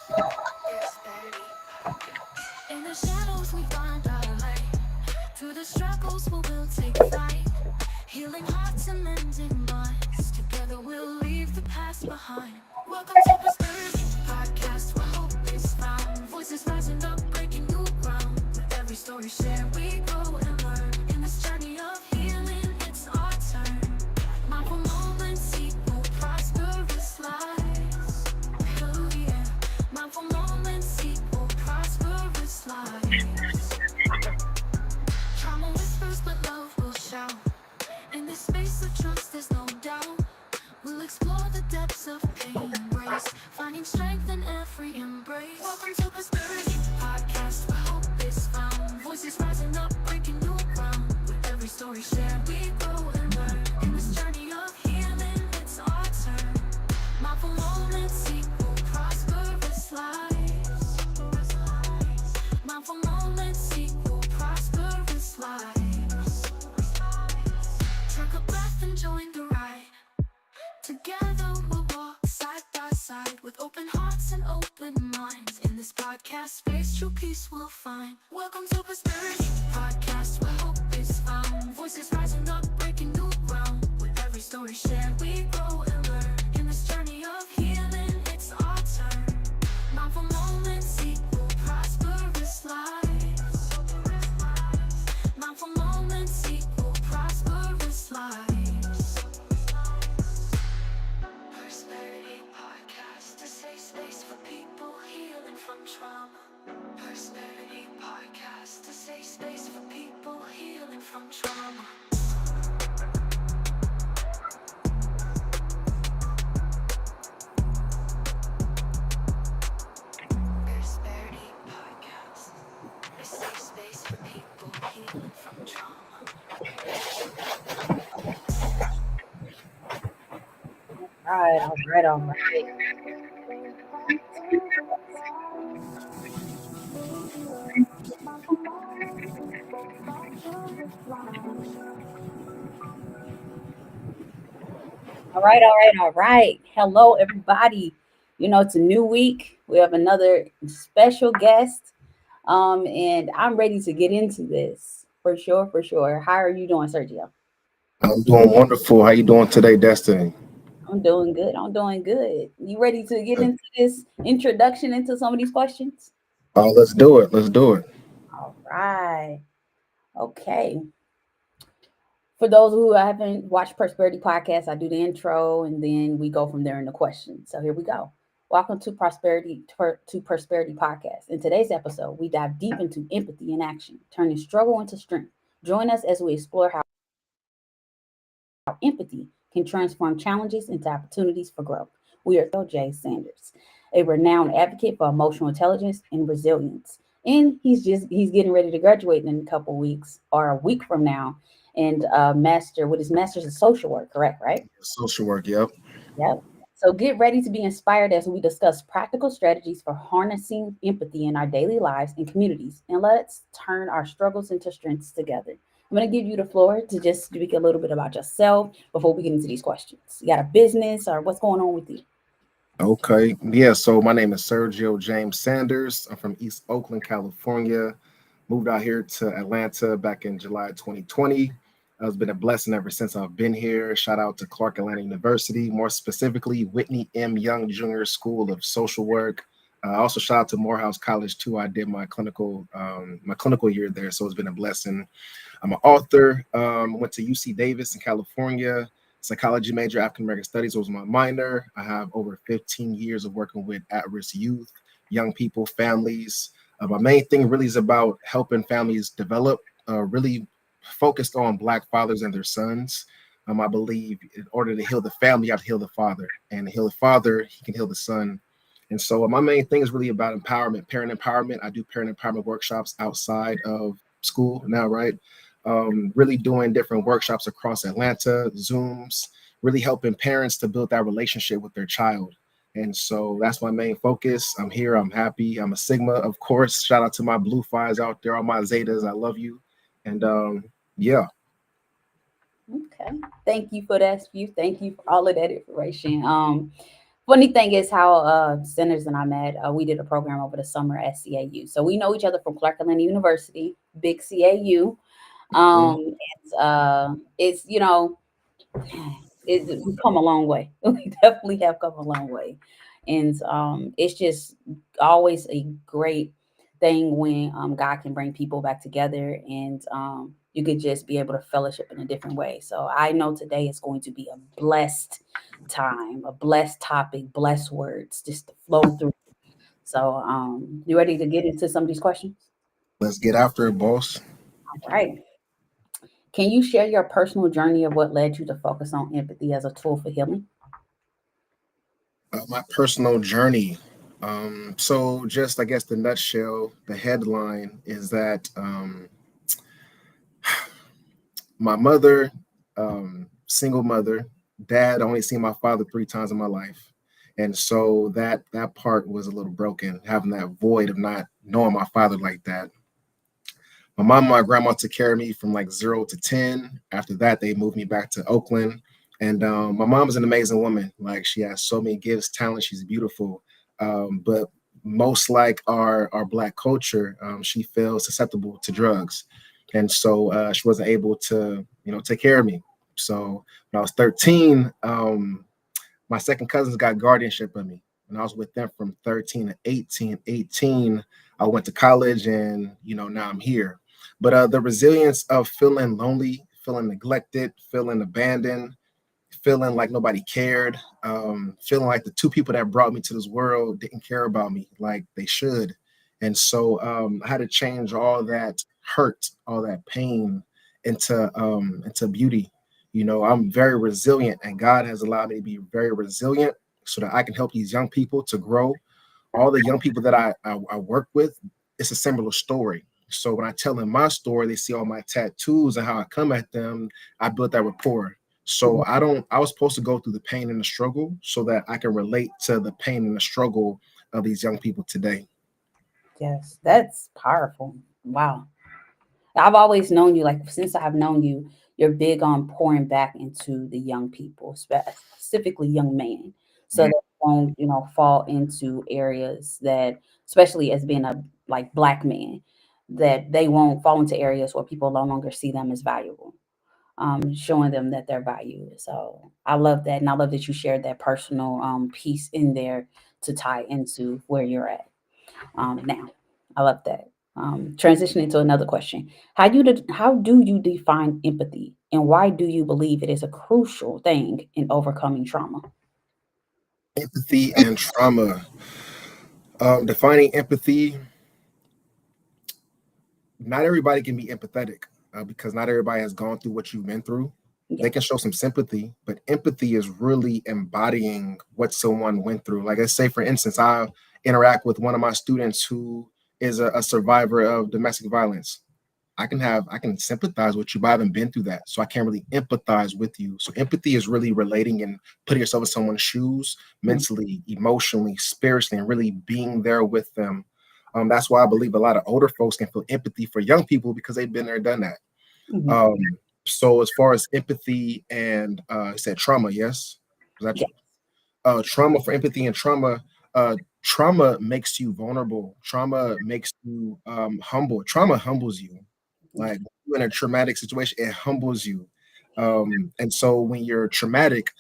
In the shadows we find our light. Through the struggles we will take flight. Healing hearts and mending minds. Together we'll leave the past behind. Welcome to Prosperity Podcast, where hope is found. Voices rising up, breaking new ground. With every story shared, we grow and learn. In this journey of healing, it's our turn. Mindful moments equal prosperous lives. Oh yeah, mindful moments equal prosperous lives. Trauma whispers, but love will shout. In this space of trust, there's no doubt. We'll explore the depths of pain and grace, finding strength in every embrace. Welcome to Prosperity Podcast, where hope is found. Voices rising up, breaking new ground. With every story shared, we grow and learn. In this journey of healing, it's our turn. Mindful moments equal prosperous lives. Mindful moments equal prosperous lives. Take a breath and join the ride. Together we'll walk side by side with open hearts and open minds. In this podcast space, true peace we'll find. Welcome to Prosperity Podcast, where hope is found. Voices rising up, breaking new ground. With every story shared, we grow and learn. In this journey of healing, it's our turn. Mindful moments equal prosperous lives. Mindful moments equal prosperous lives. Prosperity Podcast, a safe space for people healing from trauma. Prosperity Podcast, a safe space for people healing from trauma. Prosperity Podcast, a safe space for people healing from trauma. All right. All right. Hello, everybody. It's a new week. We have another special guest. And I'm ready to get into this for sure, for sure. How are you doing, Sergio? I'm doing wonderful. How you doing today, Destiny? I'm doing good. I'm doing good. You ready to get Good. into this introduction into some of these questions? Let's do it. Let's do it. All right. Okay. For those who haven't watched Prosperity Podcast, I do the intro and then we go from there in the questions. So here we go. Welcome to Prosperity Podcast. In today's episode, we dive deep into empathy in action, turning struggle into strength. Join us as we explore how empathy can transform challenges into opportunities for growth. We are Sergio J. Sanders, a renowned advocate for emotional intelligence and resilience. And he's getting ready to graduate in a couple weeks or a week from now, and master with his master's in social work. Correct, right? Social work. Yep. Yep. So get ready to be inspired as we discuss practical strategies for harnessing empathy in our daily lives and communities. And let's turn our struggles into strengths together. I'm going to give you the floor to just speak a little bit about yourself before we get into these questions. You got a business or what's going on with you? Okay. Yeah. So my name is Sergio James Sanders. I'm from East Oakland, California. Moved out here to Atlanta back in July 2020. It's been a blessing ever since I've been here. Shout out to Clark Atlanta University, more specifically Whitney M. Young Jr. School of Social Work. Also, shout out to Morehouse College too. I did my clinical year there, so it's been a blessing. I'm an author. Went to UC Davis in California. Psychology major, African American Studies was my minor. I have over 15 years of working with at-risk youth, young people, families. My main thing really is about helping families develop, really focused on Black fathers and their sons. I believe in order to heal the family, you have to heal the father. And to heal the father, he can heal the son. And so my main thing is really about empowerment, parent empowerment. I do parent empowerment workshops outside of school now, right? Really doing different workshops across Atlanta, Zooms, really helping parents to build that relationship with their child. And so that's my main focus. I'm here. I'm happy. I'm a Sigma, of course. Shout out to my Blue Fives out there, all my Zetas. I love you. And yeah, Okay. Thank you for that, Spew. Thank you for all of that information. Funny thing is how Sinners and I met. We did a program over the summer at CAU, so we know each other from Clark Atlanta University, big CAU. Mhm. It's we come a long way. We definitely have come a long way, and it's just always a great thing when God can bring people back together, and you could just be able to fellowship in a different way. So I know today is going to be a blessed time, a blessed topic, blessed words just to flow through. So you ready to get into some of these questions? Let's get after it, boss. All right. Can you share your personal journey of what led you to focus on empathy as a tool for healing? My personal journey. So just I guess the nutshell, the headline is that my mother, single mother, dad only seen my father 3 times in my life, and so that part was a little broken, having that void of not knowing my father like that. My mom and my grandma took care of me from like 0 to 10. After that, they moved me back to Oakland. And my mom is an amazing woman. Like she has so many gifts, talent. She's beautiful. But most like our black culture, she feels susceptible to drugs, and so she wasn't able to take care of me. So when I was 13, my second cousins got guardianship of me, and I was with them from 13 to 18. 18, I went to college, and now I'm here. But the resilience of feeling lonely, feeling neglected, feeling abandoned, feeling like nobody cared, feeling like the two people that brought me to this world didn't care about me like they should. And so I had to change all that hurt, all that pain into beauty. I'm very resilient, and God has allowed me to be very resilient so that I can help these young people to grow. All the young people that I work with, it's a similar story. So when I tell them my story, they see all my tattoos and how I come at them. I built that rapport. So I was supposed to go through the pain and the struggle so that I can relate to the pain and the struggle of these young people today. Yes, that's powerful. Wow. I've always known you, like since I've known you, you're big on pouring back into the young people, specifically young men, so Mhm. that they won't, fall into areas that, especially as being a like black man, that they won't fall into areas where people no longer see them as valuable. Showing them that they're valued. So I love that, and I love that you shared that personal piece in there to tie into where you're at now. I love that. Transitioning to another question: how do you define empathy, and why do you believe it is a crucial thing in overcoming trauma? Empathy and trauma. Defining empathy, not everybody can be empathetic because not everybody has gone through what you've been through. Yeah. They can show some sympathy, but empathy is really embodying what someone went through. Like, let's say, for instance, I interact with one of my students who is a survivor of domestic violence. I can sympathize with you, but I haven't been through that. So I can't really empathize with you. So empathy is really relating and putting yourself in someone's shoes mentally, emotionally, spiritually, and really being there with them. That's why I believe a lot of older folks can feel empathy for young people because they've been there, done that. Mhm. Um, so as far as empathy and you said trauma, yes? Was that Yeah. trauma for empathy and trauma? Trauma makes you vulnerable. Trauma makes you humble. Trauma humbles you. Like you're in a traumatic situation, it humbles you. And so when you're traumatic,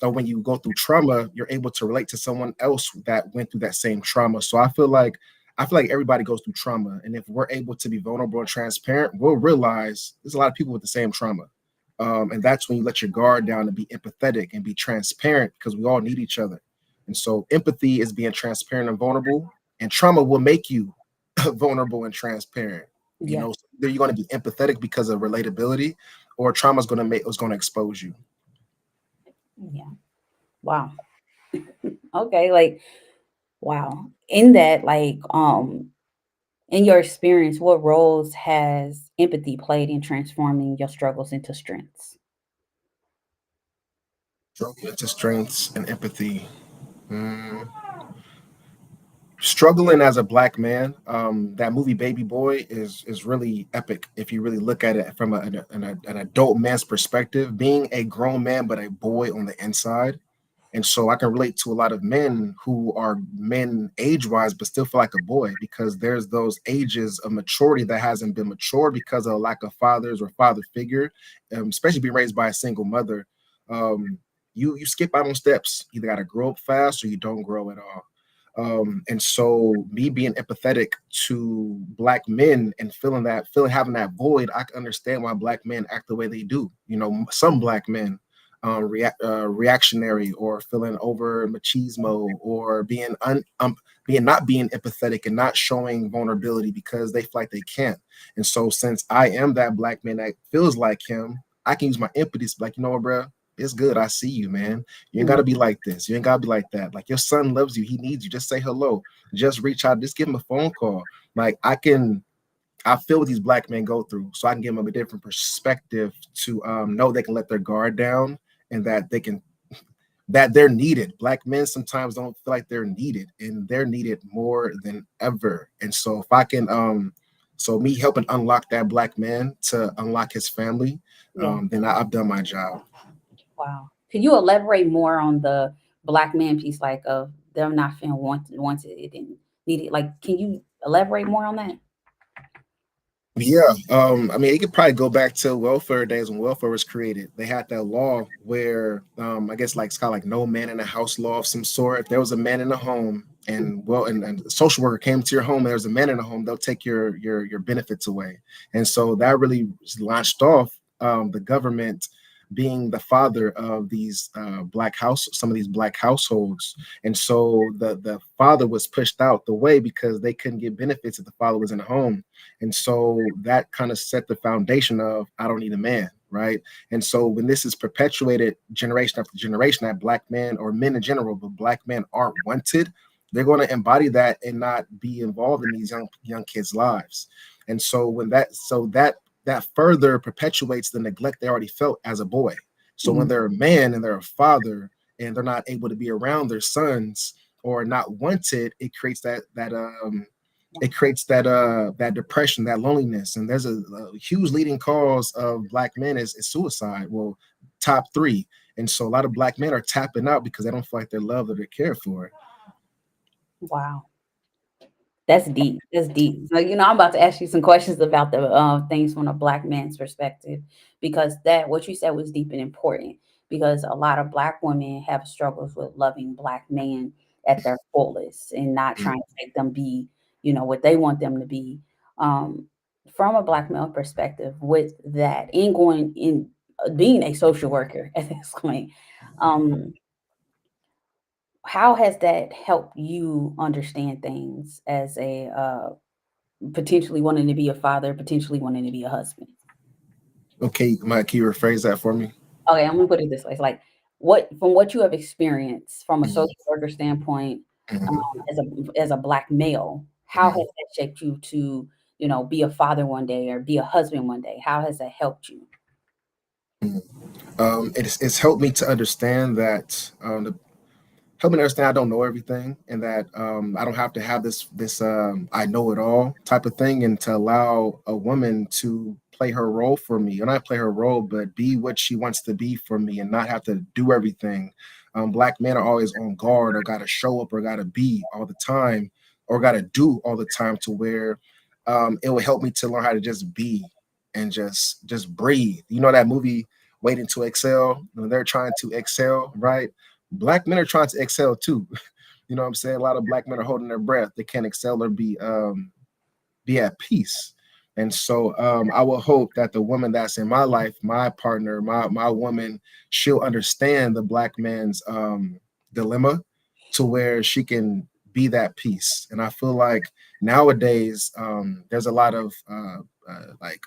or when you go through trauma, you're able to relate to someone else that went through that same trauma. So I feel like everybody goes through trauma. And if we're able to be vulnerable and transparent, we'll realize there's a lot of people with the same trauma. And that's when you let your guard down and be empathetic and be transparent because we all need each other. And so empathy is being transparent and vulnerable, and trauma will make you vulnerable and transparent. Yeah. So either you're going to be empathetic because of relatability, or trauma is going to expose you. Yeah. Wow. Okay. Like, wow. In that, like, in your experience, what roles has empathy played in transforming your struggles into strengths? Struggle into strengths and empathy. Mm, Struggling as a black man, that movie Baby Boy is really epic if you really look at it from an adult man's perspective. Being a grown man but a boy on the inside, And so I can relate to a lot of men who are men age wise, but still feel like a boy because there's those ages of maturity that hasn't been matured because of a lack of fathers or father figure, especially being raised by a single mother. Um, you skip out on steps. You either got to grow up fast or you don't grow at all. And so me being empathetic to black men and feeling having that void, I can understand why black men act the way they do. You know, some black men reactionary or feeling over machismo or being not being empathetic and not showing vulnerability because they feel like they can't. And so since I am that black man that feels like him, I can use my empathy to be like, you know what, bro, it's good. I see you, man. You ain't Mm, gotta be like this. You ain't gotta be like that. Like your son loves you. He needs you. Just say hello. Just reach out. Just give him a phone call. Like I feel what these black men go through, so I can give them a different perspective to know they can let their guard down and that they're needed. Black men sometimes don't feel like they're needed, and they're needed more than ever. And so if I can, so me helping unlock that black man to unlock his family, yeah. then I've done my job. Wow. Can you elaborate more on the black man piece, like of them not feeling wanted and needed? Like, can you elaborate more on that? Yeah, I mean, it could probably go back to welfare days when welfare was created. They had that law where, I guess, like it's kind of like no man in a house law of some sort. If there was a man in the home, and a social worker came to your home, and there was a man in the home, they'll take your benefits away. And so that really launched off the government being the father of these some of these black households. And so the father was pushed out the way because they couldn't get benefits if the father was in the home. And so that kind of set the foundation of I don't need a man, right? And so when this is perpetuated generation after generation, that black men or men in general, but black men aren't wanted, they're going to embody that and not be involved in these young kids' lives. And so that further perpetuates the neglect they already felt as a boy. So when Mhm. they're a man and they're a father and they're not able to be around their sons or not wanted, it creates that depression, that loneliness. And there's a huge leading cause of black men is suicide. Well, top three. And so a lot of black men are tapping out because they don't feel like they're loved or they're cared for. Wow. That's deep. That's deep. So, I'm about to ask you some questions about the things from a black man's perspective, because that what you said was deep and important. Because a lot of black women have struggles with loving black men at their fullest and not Mm. trying to make them be, what they want them to be. Um, from a black male perspective, with that, in going in being a social worker at this point, um, how has that helped you understand things as a potentially wanting to be a father, potentially wanting to be a husband? Okay, Mike, can you rephrase that for me? Okay, I'm gonna put it this way: it's like what you have experienced from a Mhm, social worker standpoint, um, mhm, as a black male, how has mhm, that shaped you to be a father one day or be a husband one day? How has that helped you? mhm. It's helped me to understand that help me understand I don't know everything and that I don't have to have this I know it all type of thing, and to allow a woman to play her role for me, or not play her role, but be what she wants to be for me and not have to do everything. Black men are always on guard or got to show up or got to be all the time or got to do all the time to where it will help me to learn how to just be and just breathe. You know that movie Waiting to Excel, when they're trying to excel, right? Black men are trying to excel too. You know what I'm saying? A lot of black men are holding their breath. They can't excel or be at peace. And so I will hope that the woman that's in my life, my partner, my woman, she'll understand the black man's dilemma to where she can be that peace. And I feel like nowadays there's a lot of like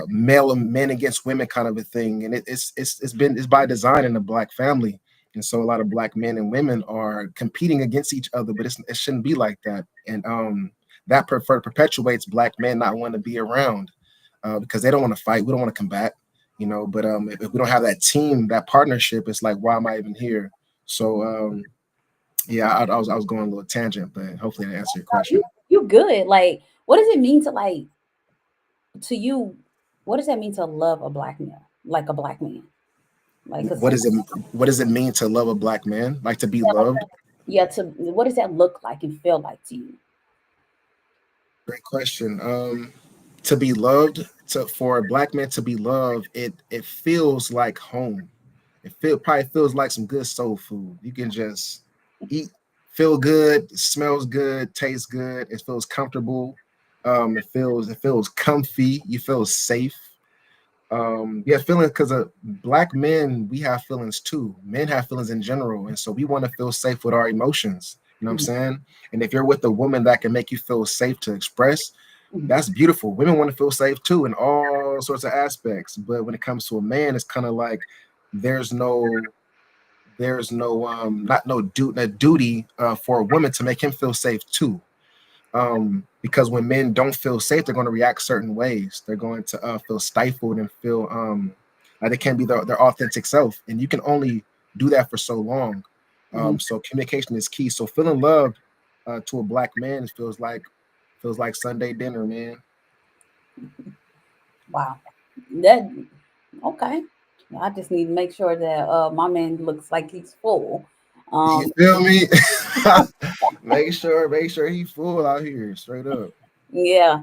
male and men against women kind of a thing, and it's by design in the black family. And so a lot of black men and women are competing against each other, but it shouldn't be like that. And that perpetuates black men not wanting to be around because they don't want to fight, we don't want to combat, but if we don't have that team, that partnership, it's like, why am I even here? So yeah, I was going a little tangent, but hopefully that answered your You question. you good. Like, what does it mean to you? What does that mean to love a black male, like a black man? Like, 'cause What does it mean to love a black man? Like to be yeah, like loved? yeah, to what does that look like and feel like to you? Great question. To be loved, to for a black man to be loved, it feels like home. Probably feels like some good soul food. You can just eat, feel good, smells good, tastes good. It feels comfortable. It feels comfy. You feel safe. Yeah, feeling because black men, we have feelings too. Men have feelings in general, and so we want to feel safe with our emotions. You know what I'm Mhm, saying? And if you're with a woman that can make you feel safe to express, mhm, that's beautiful. Women want to feel safe too in all sorts of aspects. But when it comes to a man, it's kind of like there's no not no duty for a woman to make him feel safe too. Because when men don't feel safe, they're going to react certain ways. They're going to feel stifled and feel like they can't be their authentic self. And you can only do that for so long. mhm. So communication is key. So feeling loved to a black man feels like Sunday dinner, man. Wow. That okay. I just need to make sure that my man looks like he's full. You Um, feel me? Make sure he full out here, straight up. yeah,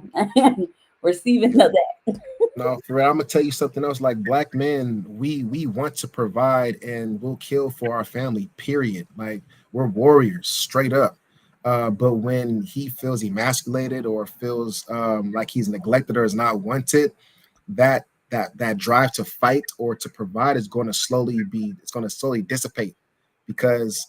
receiving of that. No, for real, I'm gonna tell you something else. Like black men, we want to provide and we'll kill for our family. Period. Like we're warriors, straight up. But when he feels emasculated or feels like he's neglected or is not wanted, that that drive to fight or to provide is going to slowly dissipate because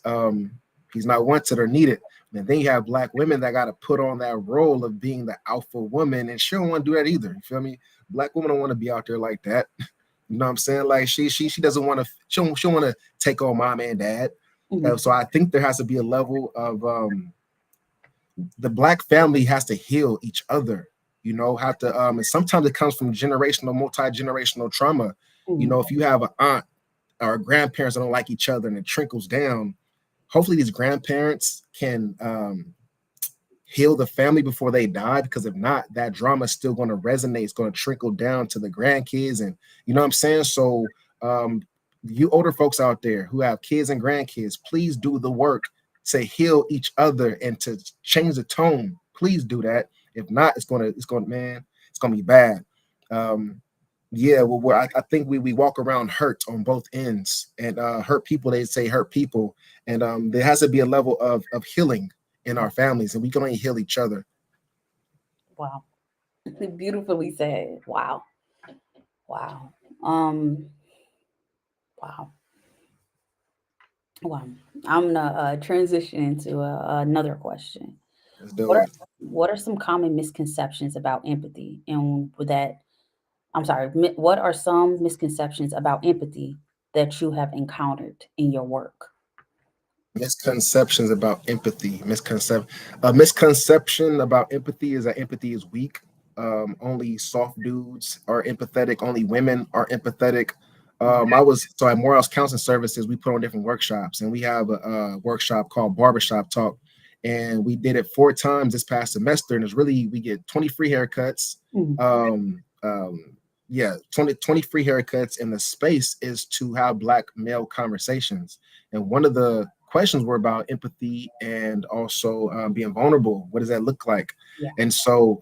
he's not wanted or needed. And then you have black women that got to put on that role of being the alpha woman, and she don't want to do that either. You feel me? Black women don't want to be out there like that. You know what I'm saying? Like she doesn't want to. She don't want to take on mom and dad. Mhm, So I think there has to be a level of the black family has to heal each other. You know, have to and sometimes it comes from generational, multi-generational trauma. You mhm. know, if you have an aunt or grandparents that don't like each other and it trickles down, hopefully these grandparents can heal the family before they die, because if not, that drama is still going to resonate. It's going to trickle down to the grandkids, and you know what I'm saying. So um you older folks out there who have kids and grandkids, please do the work to heal each other and to change the tone. Please do that. If not, man, it's gonna be bad. um yeah, well, I think we walk around hurt on both ends, and hurt people, they say hurt people, and there has to be a level of healing in our families, and we can only heal each other. Wow. Beautifully said. Wow. Wow. Um, wow. Wow. I'm gonna transition into another question. Let's What do are it. what are some common misconceptions about empathy? And with that, I'm sorry. What are some misconceptions about empathy that you have encountered in your work? Misconceptions about empathy. A misconception about empathy is that empathy is weak. Only soft dudes are empathetic. Only women are empathetic. I was so at Morehouse Counseling Services. We put on different workshops, and we have a workshop called Barbershop Talk, and we did it 4 times this past semester. And it's really, we get 20 free haircuts. Mhm. Um, yeah, 20 free haircuts, and the space is to have black male conversations. And one of the questions were about empathy and also being vulnerable. What does that look like? Yeah. And so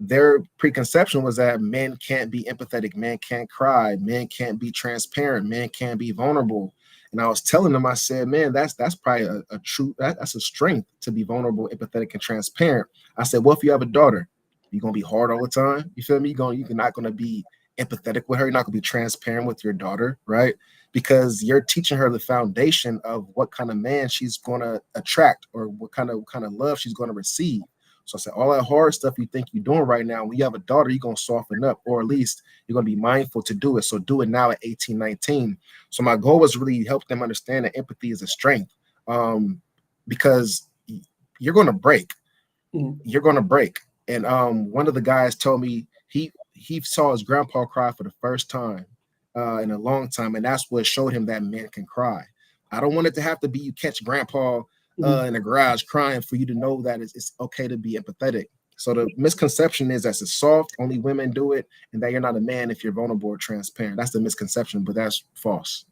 their preconception was that men can't be empathetic, men can't cry, men can't be transparent, men can't be vulnerable. And I was telling them, I said, man, that's probably a true, that's a strength, to be vulnerable, empathetic, and transparent. I said, well, if you have a daughter, you're gonna be hard all the time. You feel me? You're not gonna be empathetic with her. You're not gonna be transparent with your daughter, right? Because you're teaching her the foundation of what kind of man she's going to attract, or what kind of love she's going to receive. So I said, all that hard stuff you think you're doing right now, when you have a daughter, you're going to soften up, or at least you're going to be mindful to do it. So do it now at 18, 19. So my goal was really help them understand that empathy is a strength, um, because you're going to break Mhm. you're gonna break. And one of the guys told me he saw his grandpa cry for the first time in a long time, and that's what showed him that men can cry. I don't want it to have to be you catch grandpa Mhm. in the garage crying for you to know that it's okay to be empathetic. So the misconception is that it's soft, only women do it, and that you're not a man if you're vulnerable or transparent. That's the misconception, but that's false.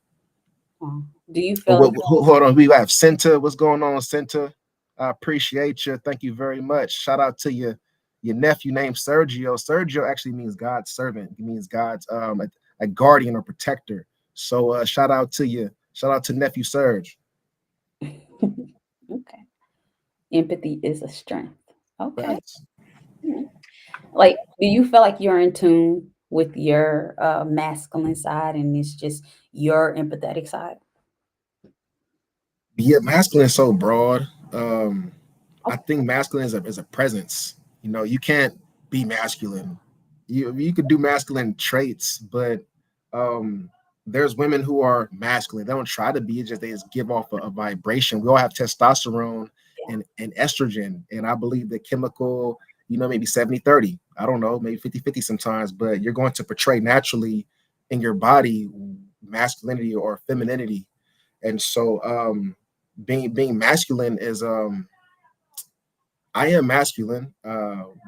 Uh, do you Oh, feel as hold on, we have Cinta. What's going on, Cinta? I appreciate you. Thank you very much. Shout out to your nephew named Sergio. Sergio actually means God's servant. It means God's a guardian or protector. So shout out to you. Shout out to nephew Serge. okay? Empathy is a strength. Okay. Facts. Mm. Like, do you feel like you're in tune with your masculine side and it's just your empathetic side? Yeah, masculine is so broad. Um, I Okay. think masculine is a presence. You know, you can't be masculine. You could do masculine traits, but um, there's women who are masculine. They don't try to be, it's just they just give off a vibration. We all have testosterone Yeah. and estrogen, and I believe the chemical, maybe 70-30. I don't know, maybe 50-50 sometimes, but you're going to portray naturally in your body masculinity or femininity. And so being masculine is I am masculine,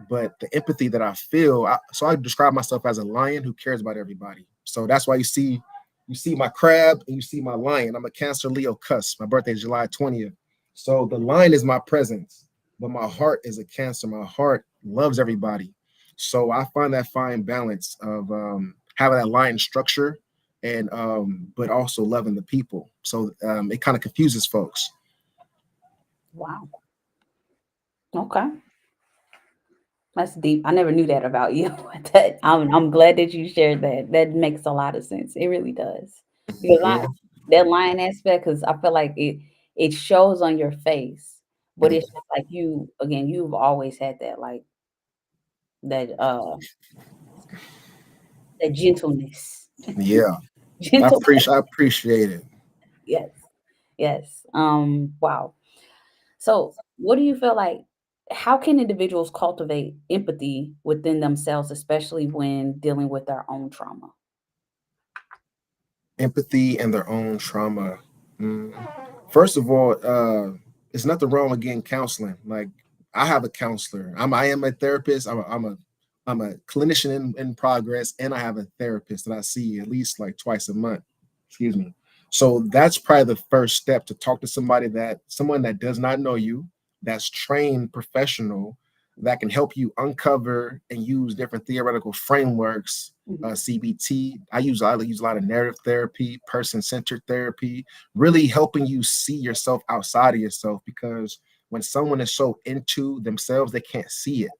but the empathy that I feel, so I describe myself as a lion who cares about everybody. So that's why you see my crab and you see my lion. I'm a Cancer Leo cusp. My birthday is July 20th. So the lion is my presence, but my heart is a Cancer. My heart loves everybody. So I find that fine balance of having that lion structure and but also loving the people. So it kind of confuses folks. Wow. Okay. That's deep. I never knew that about you. I'm glad that you shared that. That makes a lot of sense. It really does. Because Yeah. that lion aspect, because I feel like it shows on your face, but it's just like you again. You've always had that like that gentleness, Yeah. gentle. I appreciate it. Yes, yes. Wow. So, what do you feel like? How can individuals cultivate empathy within themselves, especially when dealing with their own trauma? Empathy and their own trauma. Mm. First of all, there's nothing wrong with getting counseling. Like I have a counselor. I am a therapist. I'm a clinician in progress, and I have a therapist that I see at least like twice a month. Excuse me. So that's probably the first step to talk to someone that does not know you, that's trained professional, that can help you uncover and use different theoretical frameworks. Mhm. CBT. I use a lot of narrative therapy, person centered therapy, really helping you see yourself outside of yourself. Because when someone is so into themselves, they can't see it.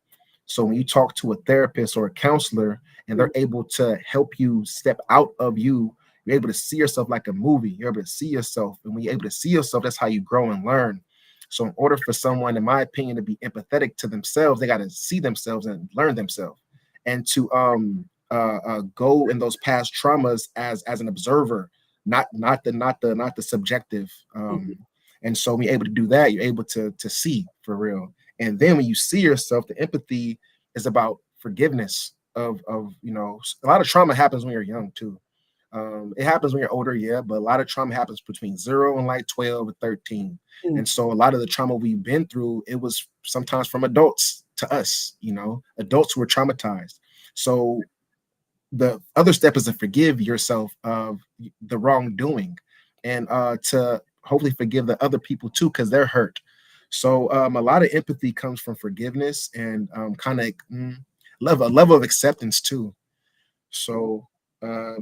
So when you talk to a therapist or a counselor and they're able to help you step out of you, you're able to see yourself like a movie. You're able to see yourself. And when you're able to see yourself, that's how you grow and learn. So in order for someone, in my opinion, to be empathetic to themselves, they got to see themselves and learn themselves. And to go in those past traumas as an observer, not the subjective. Mhm. And so when you're able to do that, you're able to see for real. And then when you see yourself, the empathy is about forgiveness of a lot of trauma happens when you're young too. It happens when you're older, yeah, but a lot of trauma happens between 0 and like 12 or 13. Mm. And so a lot of the trauma we've been through, it was sometimes from adults to us, adults who were traumatized. So the other step is to forgive yourself of the wrongdoing and to hopefully forgive the other people too because they're hurt. So a lot of empathy comes from forgiveness and kind of level of acceptance too. So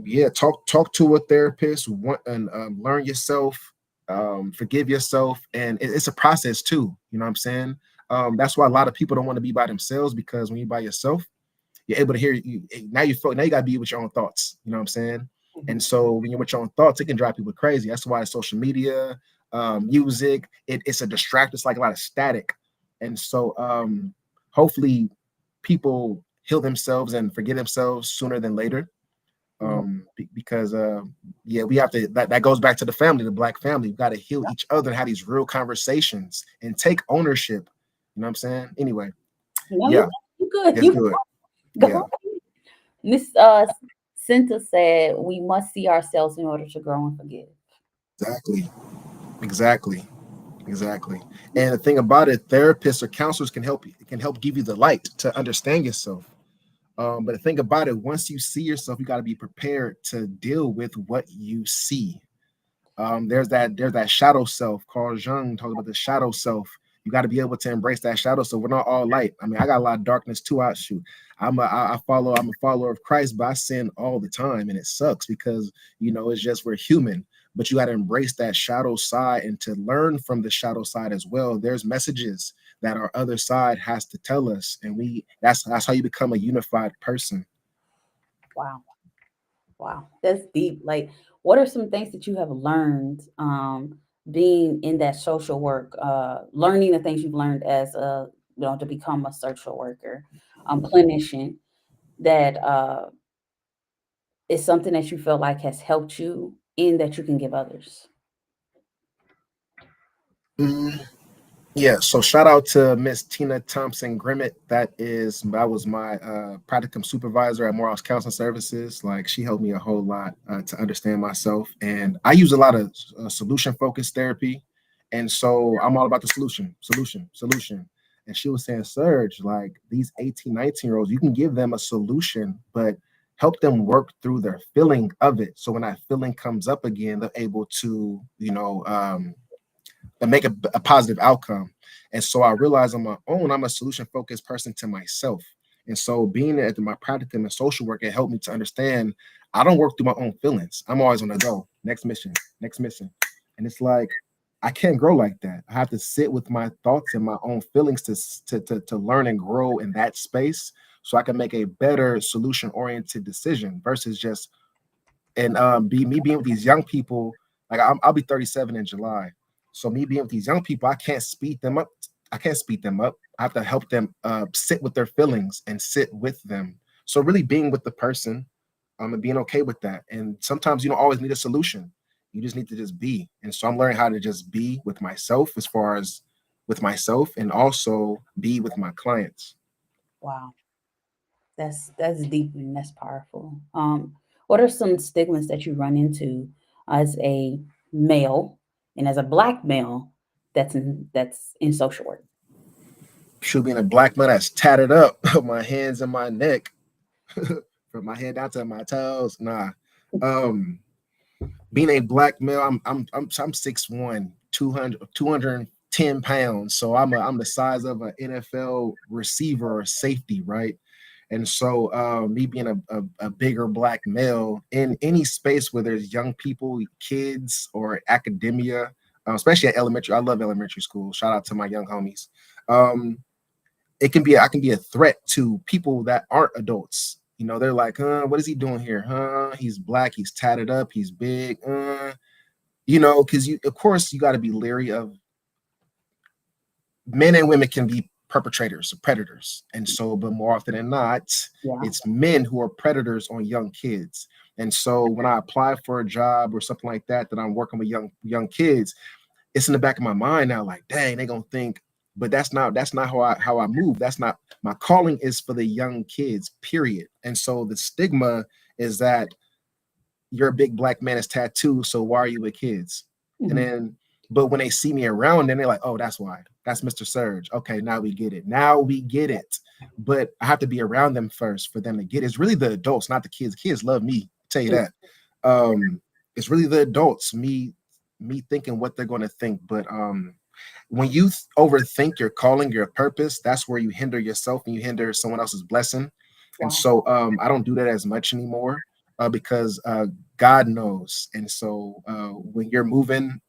yeah, talk to a therapist, and learn yourself, forgive yourself, and it's a process too. You know what I'm saying? That's why a lot of people don't want to be by themselves, because when you're by yourself, you're able to hear you. Now you gotta be with your own thoughts. You know what I'm saying? And Mhm. so when you're with your own thoughts, it can drive people crazy. That's why social media, music, it's a distract. It's like a lot of static. And so hopefully people heal themselves and forget themselves sooner than later. Mhm. Because yeah, we have to. That goes back to the family, the Black family. We got to heal each other and have these real conversations and take ownership. You know what I'm saying? Anyway, No, yeah, you good. it's You good. go. Yeah, Miss Cinta said we must see ourselves in order to grow and forgive. exactly. Exactly. Exactly. And the thing about it, therapists or counselors can help you, can help give you the light to understand yourself. But the thing about it, once you see yourself, you got to be prepared to deal with what you see. There's that shadow self. Carl Jung talks about the shadow self. You got to be able to embrace that shadow. So we're not all light. I mean, I got a lot of darkness too. I shoot. I'm a follower of Christ, but I sin all the time, and it sucks because it's just we're human. But you got to embrace that shadow side and to learn from the shadow side as well. There's messages that our other side has to tell us, and that's how you become a unified person. Wow. Wow, that's deep. Like, what are some things that you have learned being in that social work, learning the things you've learned as a, to become a social worker, clinician, that is something that you feel like has helped you and that you can give others? Mm, Yeah, so shout out to Miss Tina Thompson Grimmett. That was my practicum supervisor at Morehouse Counseling Services. Like she helped me a whole lot to understand myself, and I use a lot of solution focused therapy, and so I'm all about the solution. And she was saying, Serge, like these 18, 19-year-olds, you can give them a solution, but help them work through their feeling of it. So when that feeling comes up again, they're able to, and make a positive outcome. And so I realized on my own, I'm a solution focused person to myself. And so being at my practicum and social work, it helped me to understand I don't work through my own feelings. I'm always on the go. Next mission, next mission. And it's like, I can't grow like that. I have to sit with my thoughts and my own feelings to learn and grow in that space so I can make a better solution oriented decision versus just and be me being with these young people. Like I'll be 37 in July, so me being with these young people, I can't speed them up. I can't speed them up. I have to help them sit with their feelings and sit with them. So really being with the person, and being okay with that. And sometimes you don't always need a solution. You just need to just be. And so I'm learning how to just be with myself, as far as with myself, and also be with my clients. Wow, that's deep and that's powerful. What are some stigmas that you run into as a male and as a black male that's in social work? Should being a black man that's tatted up, my hands and my neck, from my head down to my toes. Nah. Um, being a black male, I'm 6'1", 210 pounds. So I'm the size of an NFL receiver or safety, right? And so me being a bigger black male in any space where there's young people, kids, or academia, especially at elementary. I love elementary school. Shout out to my young homies. Um, I can be a threat to people that aren't adults. They're like, what is he doing here? He's black, he's tatted up, he's big, because you of course you got to be leery of men and women can be perpetrators, predators. And so, but more often than not, Yeah. it's men who are predators on young kids. And so when I apply for a job or something like that, that I'm working with young kids, it's in the back of my mind now, like, dang, they gonna think, but that's not how I move. That's not my calling is for the young kids, period. And so the stigma is that you're a big black man is tattooed, so why are you with kids? And Mhm. then, but when they see me around, then they're like, oh, that's why. That's Mr. Surge. Okay, now we get it. Now we get it. But I have to be around them first for them to get it. It's really the adults, not the kids. Kids love me, I'll tell you that. It's really the adults, me thinking what they're going to think. But when you overthink your calling, your purpose, that's where you hinder yourself and you hinder someone else's blessing. And Wow. so I don't do that as much anymore because God knows. And so when you're moving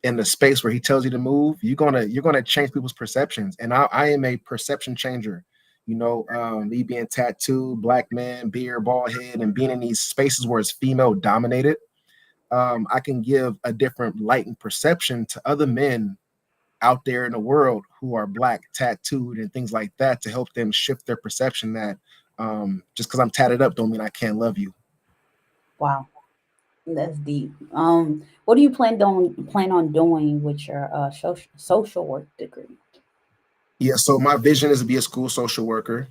in the space where He tells you to move, you're gonna change people's perceptions. And I am a perception changer. Me being tattooed, black man, beard, bald head, and being in these spaces where it's female dominated, I can give a different light and perception to other men out there in the world who are black, tattooed, and things like that to help them shift their perception that just because I'm tatted up don't mean I can't love you. Wow, that's deep. What do you plan on doing with your social work degree? Yeah, so my vision is to be a school social worker,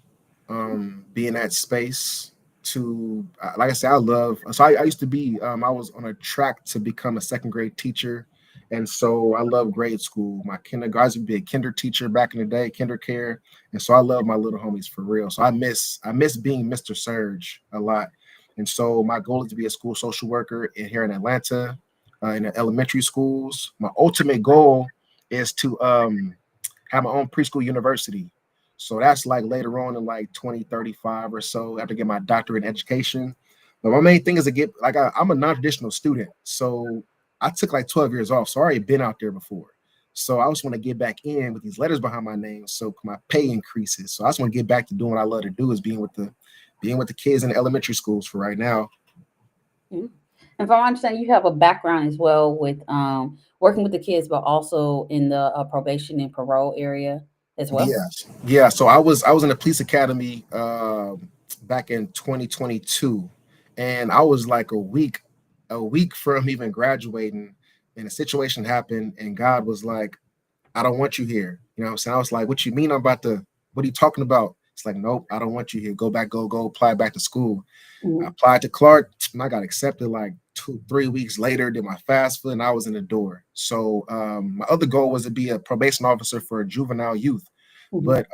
be in that space to, like I said, I love. So I used to be, I was on a track to become a second grade teacher, And so I love grade school. My kindergarten, I used to be a kinder teacher back in the day, kinder care. And so I love my little homies for real. So I miss being Mr. Surge a lot. And so my goal is to be a school social worker here in Atlanta, in the elementary schools. My ultimate goal is to have my own preschool university. So that's like later on in like 2035 or so after I get my doctorate in education. But my main thing is to get like I'm a non-traditional student. So I took like 12 years off. So I already been out there before. So I just want to get back in with these letters behind my name so my pay increases. So I just want to get back to doing what I love to do is being with the kids in the elementary schools for right now. Mhm. And from my understanding, you have a background as well with working with the kids, but also in the probation and parole area as well. Yes. Yeah. So I was in the police academy back in 2022, and I was like a week from even graduating, and a situation happened, and God was like, "I don't want you here." You know what I'm saying? I was like, "What you mean? I'm about to? What are you talking about?" It's like, "Nope, I don't want you here. Go back. Go apply back to school." I Mhm. applied to Clark, and I got accepted like 2, 3 weeks later. Did my FAFSA, and I was in the door. So my other goal was to be a probation officer for juvenile youth, Mhm. but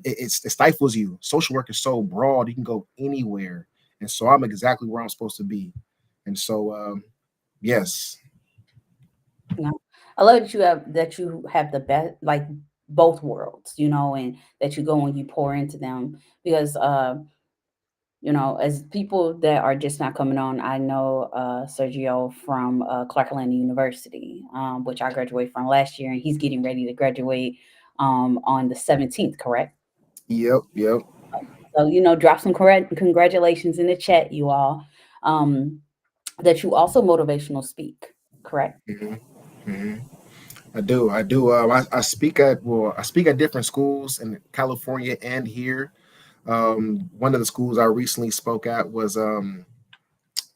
it stifles you. Social work is so broad; you can go anywhere, and so I'm exactly where I'm supposed to be. And so, yes, Yeah. I love that you have the best, like both worlds, and that you go and you pour into them because as people that are just not coming on, I know Sergio from Clark Atlanta University, which I graduated from last year, and he's getting ready to graduate on the 17th, correct? yep, yep. So, drop some congratulations in the chat, you all. Um, that you also motivational speak, correct? hmm hmm I do. I do. I speak at different schools in California and here. One of the schools I recently spoke at was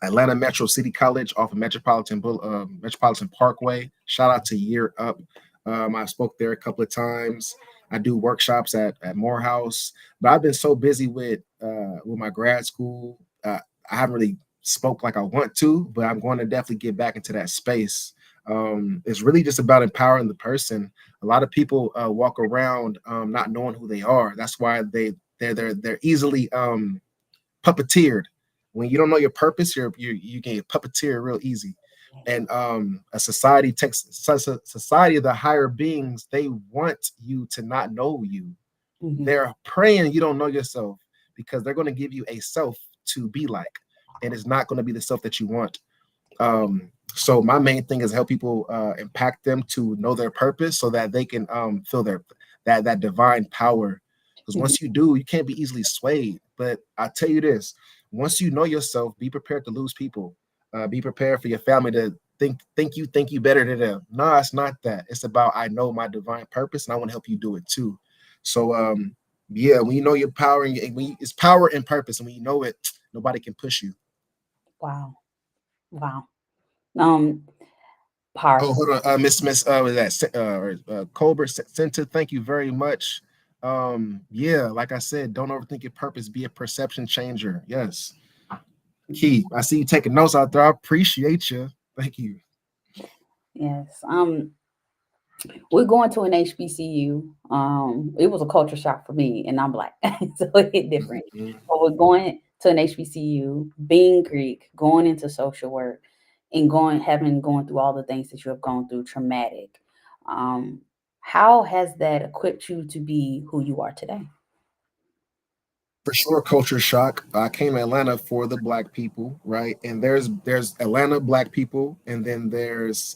Atlanta Metro City College off of Metropolitan Parkway. Shout out to Year Up. I spoke there a couple of times. I do workshops at Morehouse, but I've been so busy with my grad school. I haven't really spoke like I want to, but I'm going to definitely get back into that space. It's really just about empowering the person. A lot of people walk around not knowing who they are. That's why they're easily puppeteered. When you don't know your purpose, you can get puppeteered real easy. And a society takes society of the higher beings. They want you to not know you. Hmm. They're praying you don't know yourself because they're going to give you a self to be like, and it's not going to be the self that you want. So my main thing is help people impact them to know their purpose so that they can feel that divine power. Because Hmm. once you do, you can't be easily swayed. But I tell you this: once you know yourself, be prepared to lose people. Be prepared for your family to think you better than them. No, it's not that. It's about I know my divine purpose and I want to help you do it too. So yeah, when you know your power it's power and purpose, and when you know it, nobody can push you. Wow. Wow. Um, Oh, Powerful. hold on, Miss was that Colbert Center? Thank you very much. Yeah, like I said, don't overthink your purpose. Be a perception changer. Yes, key. I see you taking notes out there. I appreciate you. Thank you. Yes. We're going to an HBCU. It was a culture shock for me, and I'm black, so it hit different. Mhm. But we're going to an HBCU, being Greek, going into social work, and going through all the things that you have gone through, traumatic. Um, how has that equipped you to be who you are today? For sure, culture shock. I came to Atlanta for the black people, right? And there's Atlanta black people, and then there's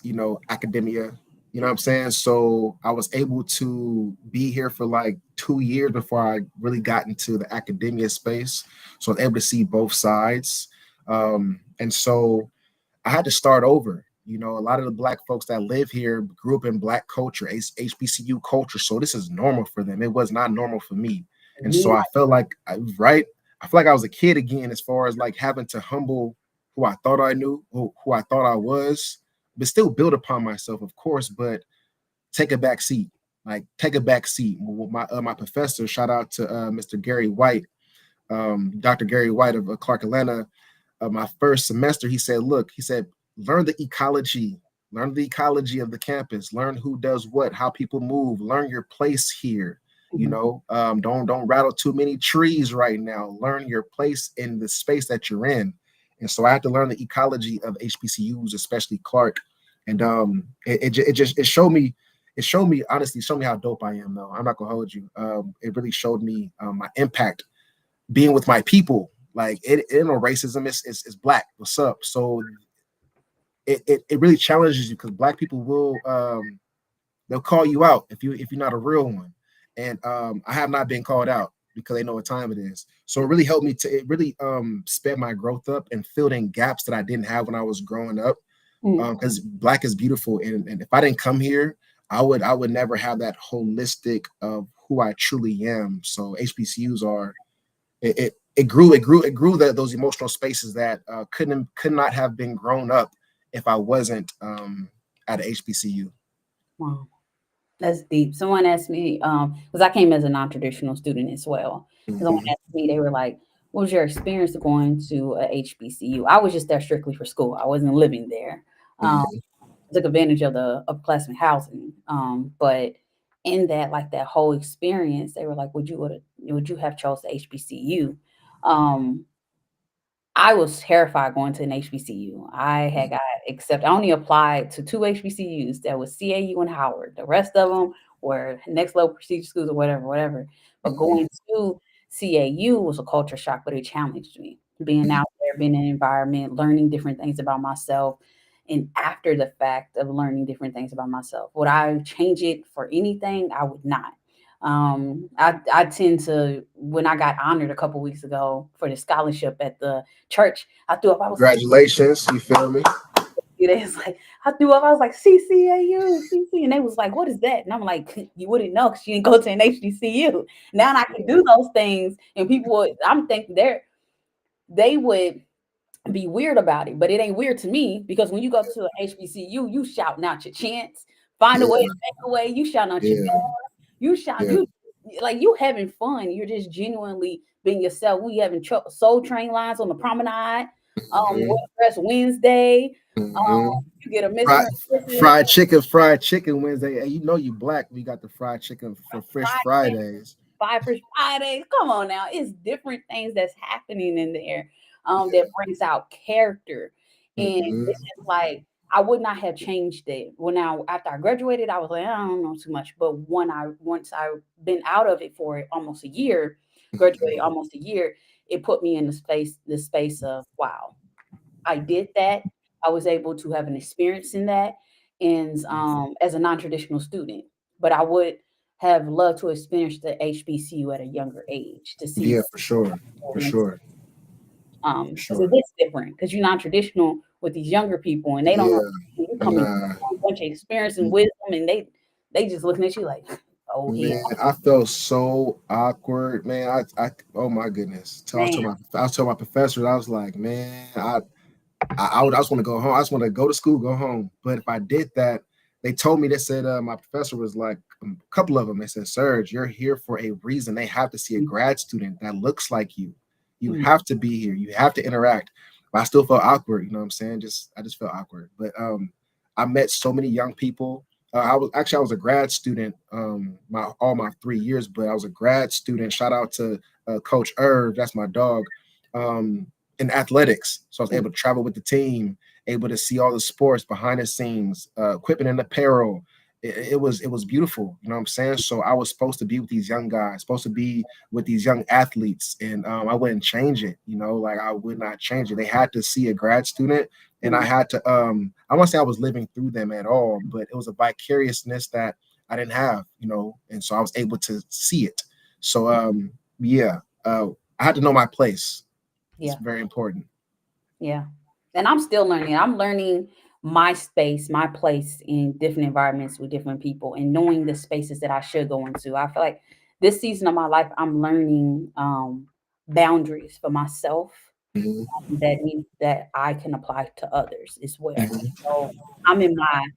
academia. You know what I'm saying? So I was able to be here for like 2 years before I really got into the academia space. So I was able to see both sides. And so I had to start over. A lot of the black folks that live here grew up in black culture, HBCU culture. So this is normal for them. It was not normal for me. And Me so I felt like, right? I feel like I was a kid again, as far as like having to humble who I thought I knew, who I thought I was, but still build upon myself, of course, but take a back seat. Like, take a back seat. My professor, shout out to Mr. Gary White, Dr. Gary White of Clark Atlanta, my first semester, he said, look, he said, learn the ecology. learn the ecology of the campus, learn who does what, how people move, learn your place here. You Mhm. know, don't rattle too many trees right now. Learn your place in the space that you're in. And so I had to learn the ecology of HBCUs, especially Clark. And it showed me, honestly, showed me how dope I am though. I'm not gonna hold you. It really showed me my impact being with my people. Like it know racism is black. What's up? So it really challenges you because black people will they'll call you out if you're not a real one. And I have not been called out because they know what time it is. So it really helped me to it really sped my growth up and filled in gaps that I didn't have when I was growing up. Mhm. Because black is beautiful, and if I didn't come here, I would never have that holistic of who I truly am. So HBCUs are it grew those emotional spaces that could not have been grown up if I wasn't at a HBCU. Wow, that's deep. Someone asked me, because I came as a non-traditional student as well. Someone Mm-hmm. asked me, they were like, "What was your experience going to a HBCU?" I was just there strictly for school. I wasn't living there. Um, Mm-hmm. took advantage of the upperclassmen housing. But in that, like that whole experience, they were like, would you have chose the HBCU?" Um, I was terrified going to an HBCU. I had got accepted. I only applied to two HBCUs. That was CAU and Howard. The rest of them were next level procedure schools or whatever, whatever. But Mm-hmm. going to CAU was a culture shock, but it challenged me. Being out there, being in an environment, learning different things about myself. And after the fact of learning different things about myself, would I change it for anything? I would not. I tend to, when I got honored a couple weeks ago for the scholarship at the church, I threw up. I was like, Congratulations, you feel me? they was like, I threw up. I was like, CCAU, CC, and they was like, what is that? And I'm like, you wouldn't know because you didn't go to an HBCU. Now I can do those things, and people would. I'm thinking they would be weird about it, but it ain't weird to me because when you go to an HBCU, you shouting out your chants, find a way to Yeah, make a way. You shouting out your yeah, you shout yeah. you like you having fun. You're just genuinely being yourself. We having soul train lines on the promenade. Mm-hmm. Dress Wednesday. Um, Mm-hmm. you get a Mr. Fried, and Mrs. fried chicken Wednesday. Hey, you know you black. We got the fried chicken for Fish Friday, Fridays. Five for Fridays. Come on now, it's different things that's happening in there. That brings out character, and Mm-hmm. it's just like I would not have changed it. Well, now after I graduated, I was like, I don't know too much. But once I been out of it for almost a year, graduated almost a year, it put me in the space of wow, I did that. I was able to have an experience in that, and as a non-traditional student. But I would have loved to experience the HBCU at a younger age to see Yeah, for sure, for sure, for because it sure. is different because you're non-traditional with these younger people and they don't know Yeah, you come in with nah. a bunch of experience and wisdom and they just looking at you like, oh he Man, I felt so awkward, man. Oh my goodness. So man. I was telling my professor, I was like, man, I just want to go home. I just want to go to school, go home. But if I did that, they told me, they said, my professor was like, a couple of them, they said, Serge, you're here for a reason. They have to see a grad student that looks like you. You Mm, have to be here. You have to interact. But I still felt awkward, you know what I'm saying? I just felt awkward. But I met so many young people. I was a grad student my all my 3 years, but I was a grad student. Shout out to Coach Irv, that's my dog. Um, in athletics. So I was mm, able to travel with the team, able to see all the sports behind the scenes, equipment and apparel. It was beautiful. You know what I'm saying? So I was supposed to be with these young guys, supposed to be with these young athletes, and I wouldn't change it. You know, like I would not change it. They had to see a grad student, and I mm, had to. I won't say I was living through them at all, but it was a vicariousness that I didn't have. You know, and so I was able to see it. So yeah, I had to know my place. It's yeah. very important. Yeah. And I'm still learning. I'm learning my space, my place in different environments with different people and knowing the spaces that I should go into. I feel like this season of my life, I'm learning boundaries for myself Mhm, that I can apply to others as well. mhm, So I'm in my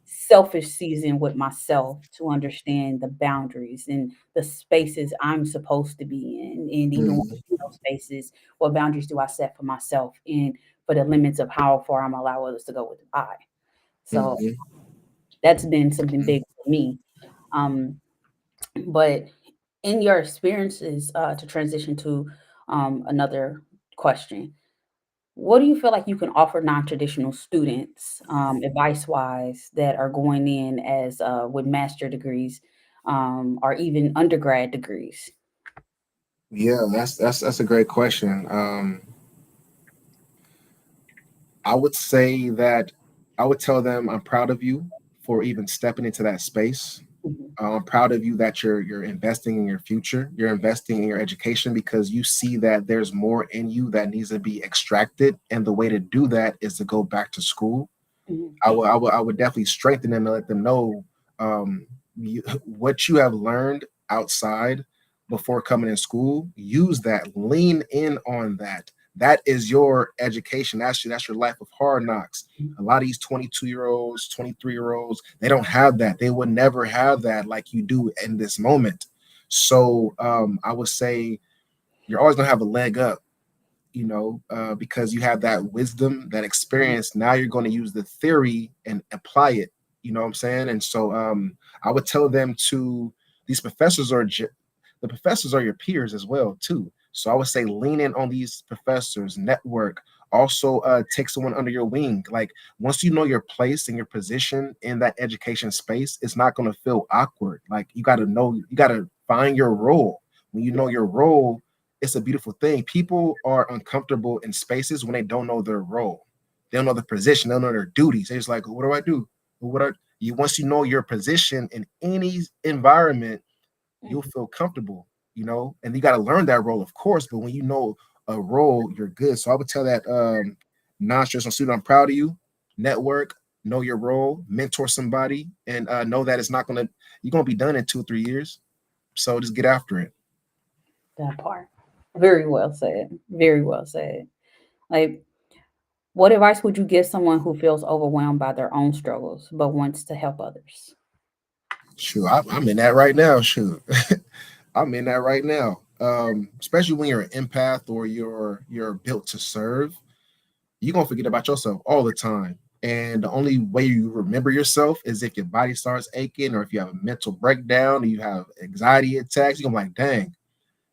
selfish season with myself to understand the boundaries and the spaces I'm supposed to be in. And even mhm. within those spaces, what boundaries do I set for myself and for the limits of how far I'm allowed others to go with I. So Mhm. that's been something Mhm. big for me. Um, but in your experiences, to transition to another question, what do you feel like you can offer non-traditional students, advice wise, that are going in as with master degrees, or even undergrad degrees? Yeah, that's a great question. I would say that I would tell them I'm proud of you for even stepping into that space. Mhm, I'm proud of you that you're investing in your future. You're investing in your education because you see that there's more in you that needs to be extracted, and the way to do that is to go back to school. mhm, I would definitely strengthen them and let them know um, what you have learned outside before coming in school. Use that. Lean in on that. That is your education. That's your life of hard knocks. mhm, A lot of these 22-year-olds, 23-year-olds, they don't have that. They would never have that like you do in this moment. So I would say you're always gonna have a leg up, because you have that wisdom, that mhm, experience. Now you're going to use the theory and apply it. You know what I'm saying? And so I would tell them to these professors are the professors are your peers as well too. So I would say lean in on these professors, network. Also, take someone under your wing. Like once you know your place and your position in that education space, it's not going to feel awkward. Like you got to know, you got to find your role. When you know yeah, your role, it's a beautiful thing. People are uncomfortable in spaces when they don't know their role. They don't know the position. They don't know their duties. They're just like, what do I do? What are you? Once you know your position in any environment, you'll mhm, feel comfortable. And you got to learn that role, of course. But when you know a role, you're good. So I would tell that non-traditional student, I'm proud of you. Network, know your role, mentor somebody, and know that you're gonna be done in 2 or 3 years. So just get after it. that part. Very well said. Very well said. Like, what advice would you give someone who feels overwhelmed by their own struggles but wants to help others? Shoot, I'm in that right now. Shoot, I'm in that right now. Especially when you're an empath or you're built to serve, you're gonna forget about yourself all the time. And the only way you remember yourself is if your body starts aching or if you have a mental breakdown or you have anxiety attacks. You're gonna be like, dang,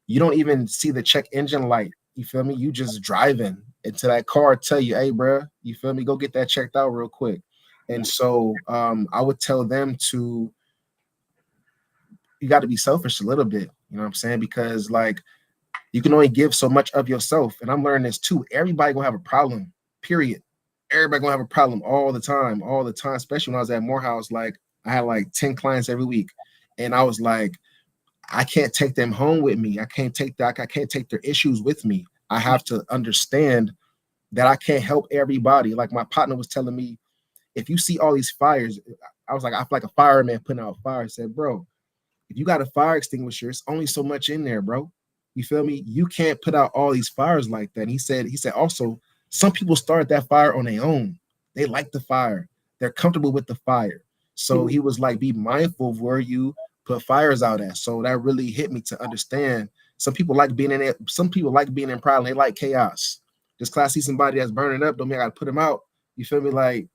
you don't even see the check engine light. You feel me? You just driving into that car, tell you, hey, bro, you feel me? Go get that checked out real quick. And Yeah. so I would tell them to you got to be selfish a little bit. You know what I'm saying? Because like you can only give so much of yourself. And I'm learning this too. Everybody gonna have a problem, period. Everybody gonna have a problem all the time, especially when I was at Morehouse. Like I had like 10 clients every week. And I was like, I can't take them home with me. I can't take their issues with me. I have to understand that I can't help everybody. Like my partner was telling me, if you see all these fires, I was like, I feel like a fireman putting out fire. I said, bro, if you got a fire extinguisher, it's only so much in there, bro. You feel me? You can't put out all these fires like that. And he said also, some people start that fire on their own. They like the fire. They're comfortable with the fire. So Mhm. he was like, be mindful of where you put fires out at. So that really hit me to understand. Some people like being in it. Some people like being in pride. And they like chaos. Just class see somebody that's burning up, don't mean I gotta put them out. You feel me? Like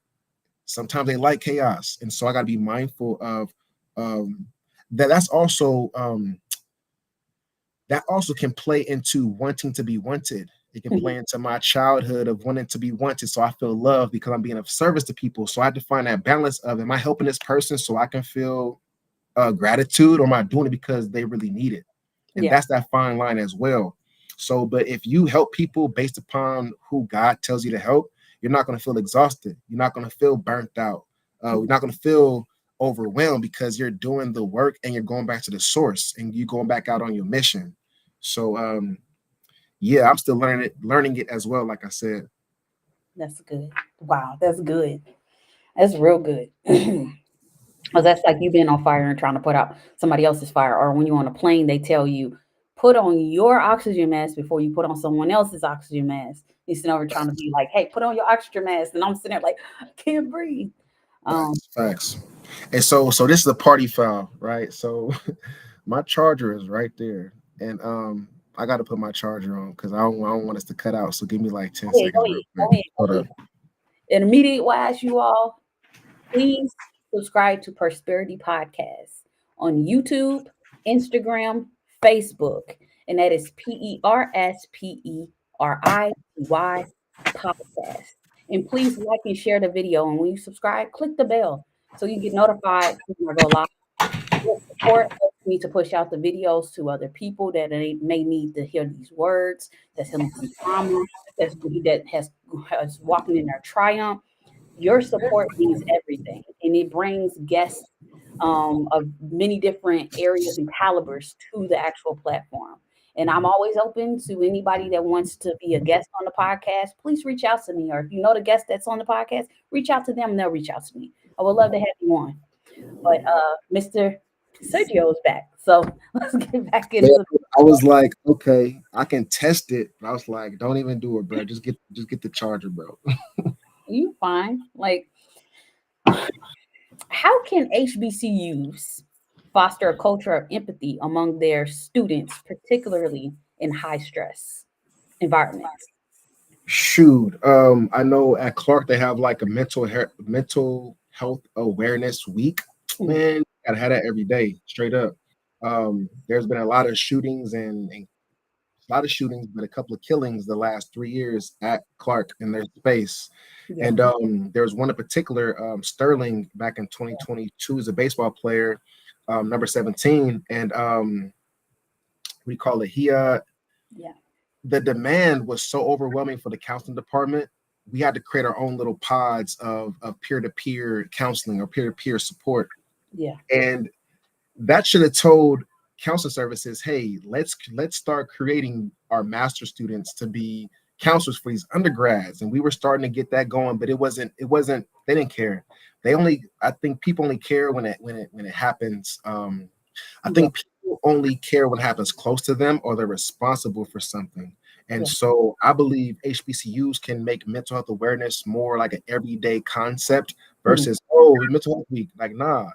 sometimes they like chaos, and so I got to be mindful of um, that. That also can play into wanting to be wanted. It can Mhm. play into my childhood of wanting to be wanted, so I feel loved because I'm being of service to people. So I have to find that balance of am I helping this person so I can feel gratitude, or am I doing it because they really need it? And Yeah. that's that fine line as well. So, but if you help people based upon who God tells you to help, you're not going to feel exhausted. You're not going to feel burnt out. You're Mhm. not going to feel overwhelmed because you're doing the work and you're going back to the source and you're going back out on your mission. So, yeah, I'm still learning it as well. Like I said, That's good. Wow, that's good. That's real good. Because that's like you being on fire and trying to put out somebody else's fire. Or when you're on a plane, they tell you, put on your oxygen mask before you put on someone else's oxygen mask. You sitting over trying to be like, hey, put on your oxygen mask. And I'm sitting there like, I can't breathe. Um, facts. And so this is a party foul, right? So my charger is right there, and I got to put my charger on because I don't want us to cut out. So give me like ten go ahead, go seconds, ahead, real quick. go ahead, Hold go up. ahead. And immediate wise, you all, Please subscribe to Prosperity Podcast on YouTube, Instagram, Facebook, and that is PERSPERITY podcast. And please like and share the video. And when you subscribe, click the bell so you get notified when I go live. Your support helps me to push out the videos to other people that may need to hear these words. That's healing from trauma. Has walking in their triumph. Your support means everything, and it brings guests of many different areas and calibers to the actual platform. And I'm always open to anybody that wants to be a guest on the podcast. Please reach out to me, or if you know the guest that's on the podcast, reach out to them and they'll reach out to me. I would love to have you on. But Mr. Sergio is back, so let's get back Yeah, into. I was like, okay, I can test it. But I was like, don't even do it, bro. Just get the charger, bro. You fine? Like, how can HBCUs foster a culture of empathy among their students, particularly in high stress environments? Shoot, I know at Clark they have like a mental health awareness week. Mm, Man, gotta have that every day, straight up. There's been a lot of shootings and a lot of shootings, but a couple of killings the last 3 years at Clark in their space. yeah, And there was one in particular, Sterling, back in 2022, is a baseball player, number 17, and we call it. yeah, The demand was so overwhelming for the counseling department. We had to create our own little pods of peer-to-peer counseling or peer-to-peer support, yeah, and that should have told counseling services, hey, let's start creating our master students to be counselors for these undergrads. And we were starting to get that going, but it wasn't they didn't care. I think people only care when it happens. I yeah, think people only care when it happens close to them or they're responsible for something. And yeah, so I believe HBCUs can make mental health awareness more like an everyday concept mhm, versus, oh, mental health week. Like, nah,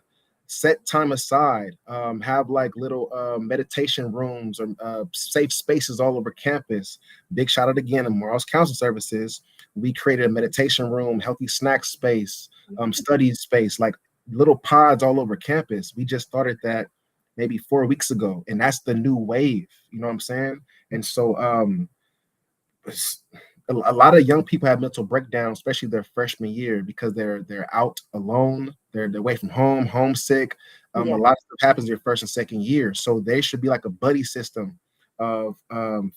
set time aside, have like little meditation rooms or safe spaces all over campus. Big shout out again to Morales Counseling Services. We created a meditation room, healthy snack space, study space, like little pods all over campus. We just started that maybe 4 weeks ago, and that's the new wave. You know what I'm saying? And so a lot of young people have mental breakdowns, especially their freshman year, because they're out alone, they're away from home, homesick. A yeah, lot of stuff happens your first and second year, so they should be like a buddy system of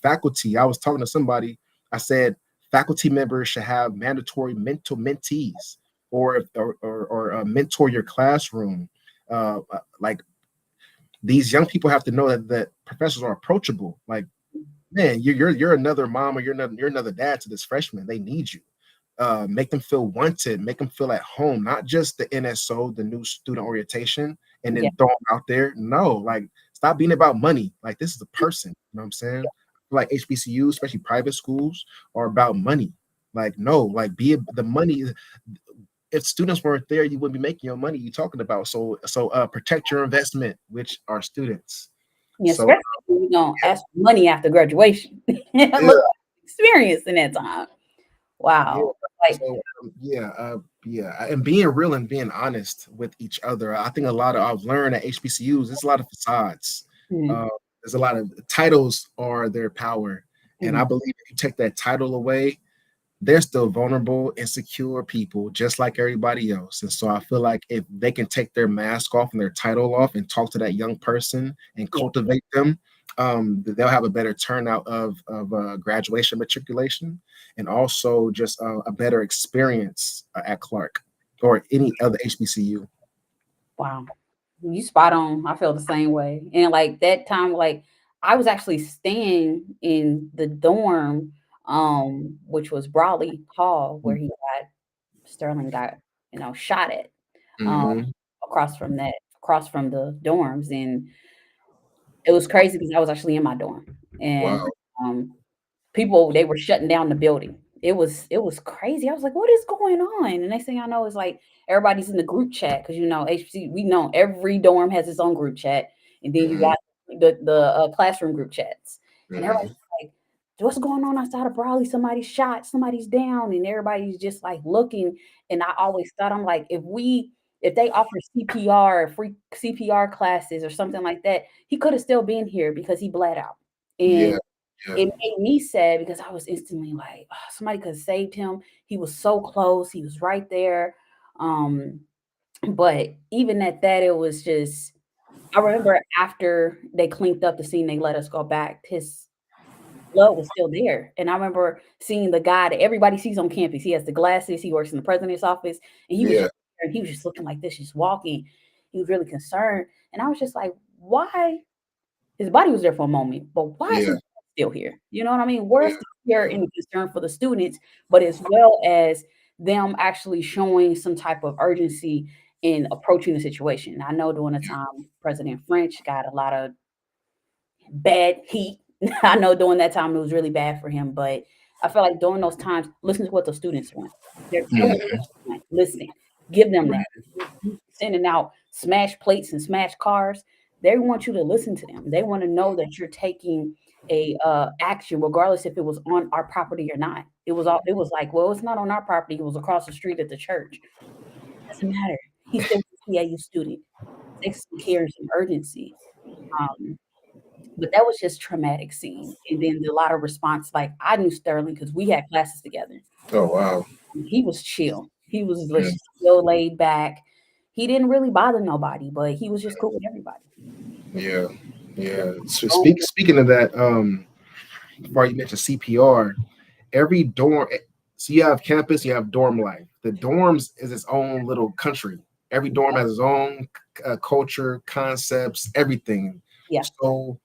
faculty. I was talking to somebody. I said faculty members should have mandatory mental mentees, or mentor your classroom. Like, these young people have to know that professors are approachable. Like, man, you're another mom or you're another dad to this freshman. They need you. Make them feel wanted, make them feel at home, not just the NSO, the new student orientation, and yeah, then throw them out there. No, like, stop being about money. Like, this is a person. You know what I'm saying? Like HBCUs, especially private schools, are about money. Like, no, like, the money. If students weren't there, you wouldn't be making your money you talking about. So protect your investment, which are students. yeah. So Especially when you don't ask for money after graduation. yeah, Look, experience in that time. yeah. Wow. Like, So yeah, and being real and being honest with each other. I think a lot of I've learned at HBCUs. There's a lot of facades. mhm, Uh, there's a lot of titles are their power, and I mhm, believe if you take that title away, they're still vulnerable, insecure people, just like everybody else. And so I feel like if they can take their mask off and their title off and talk to that young person and yeah. cultivate them, they'll have a better turnout of graduation matriculation, and also just a better experience at Clark or any other HBCU. Wow. You spot on. I feel the same way. And like that time, like I was actually staying in the dorm, which was Brawley Hall, where Sterling got, shot at, um, Mm-hmm. across from the dorms. And it was crazy because I was actually in my dorm. And Wow. um people, they were shutting down the building. It was crazy. I was like, "What is going on?" And next thing I know is like everybody's in the group chat because HC, we know every dorm has its own group chat, and then you Mm-hmm. got the classroom group chats, and everybody's Mm-hmm. like what's going on outside of Brawley? Somebody's shot, somebody's down, and everybody's just like looking. And I always thought, I'm like, if they offer CPR, free CPR classes or something like that, he could have still been here because he bled out. And Yeah. Yeah. it made me sad because I was instantly like, "Oh, somebody could have saved him. He was so close. He was right there." Um, but even at that, it was just. I remember after they cleaned up the scene, they let us go back. His blood was still there, and I remember seeing the guy that everybody sees on campus. He has the glasses. He works in the president's office, and he was Yeah. just and he was just looking like this, just walking. He was really concerned, and I was just like, "Why his body was there for a moment, but why is Yeah. his blood still here?" You know what I mean? Where's Yeah. the care and the concern for the students, but as well as them actually showing some type of urgency in approaching the situation. I know during the time President French got a lot of bad heat. I know during that time it was really bad for him, but I feel like during those times, listen to what the students want. They're telling you what Mhm. you want. Listen, give them that. Right. You sending out smash plates and smash cars. They want you to listen to them. They want to know that you're taking a action, regardless if it was on our property or not. It was all. It was like, well, it's not on our property. It was across the street at the church. Doesn't matter. He's still a CAU student. Take some care and some urgency. Um, but that was just traumatic scene, and then a lot of response, like, I knew Sterling because we had classes together. Oh wow. He was chill. He was Yeah. just chill, laid back. He didn't really bother nobody, but he was just cool with everybody. Yeah. Yeah. So Oh, speaking of that, before you mentioned CPR, every dorm. So you have campus, you have dorm life. The dorms is its own little country. Every dorm has its own culture, concepts, everything. yeah. So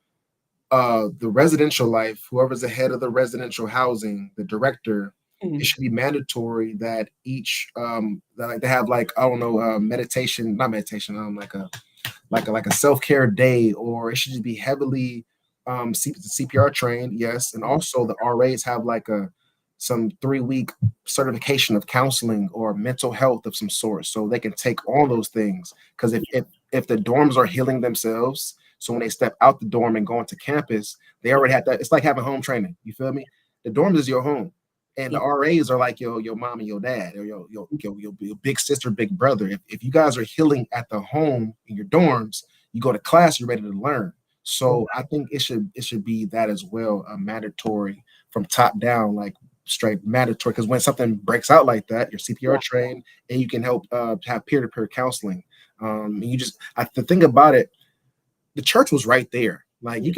the residential life, whoever's the head of the residential housing, the director, it Mhm. should be mandatory that each that like they have like I don't know meditation, not meditation, like a self-care day, or it should just be heavily CPR trained, yes, and also the RAs have like a some 3 week certification of counseling or mental health of some sort, so they can take all those things. Because if the dorms are healing themselves, so when they step out the dorm and go into campus, they Yeah. already have that. It's like having home training. You feel me? The dorms is your home, and the Yeah. RAs are like your mom and your dad, or your big sister, big brother. If you guys are healing at the home in your dorms, you go to class, you're ready to learn. Yeah. So I think it should be that as well, mandatory from top down, like straight mandatory. Because when something breaks out like that, you're CPR Yeah. trained and you can help have peer to peer counseling. And the thing about it, the church was right there. Like Yeah.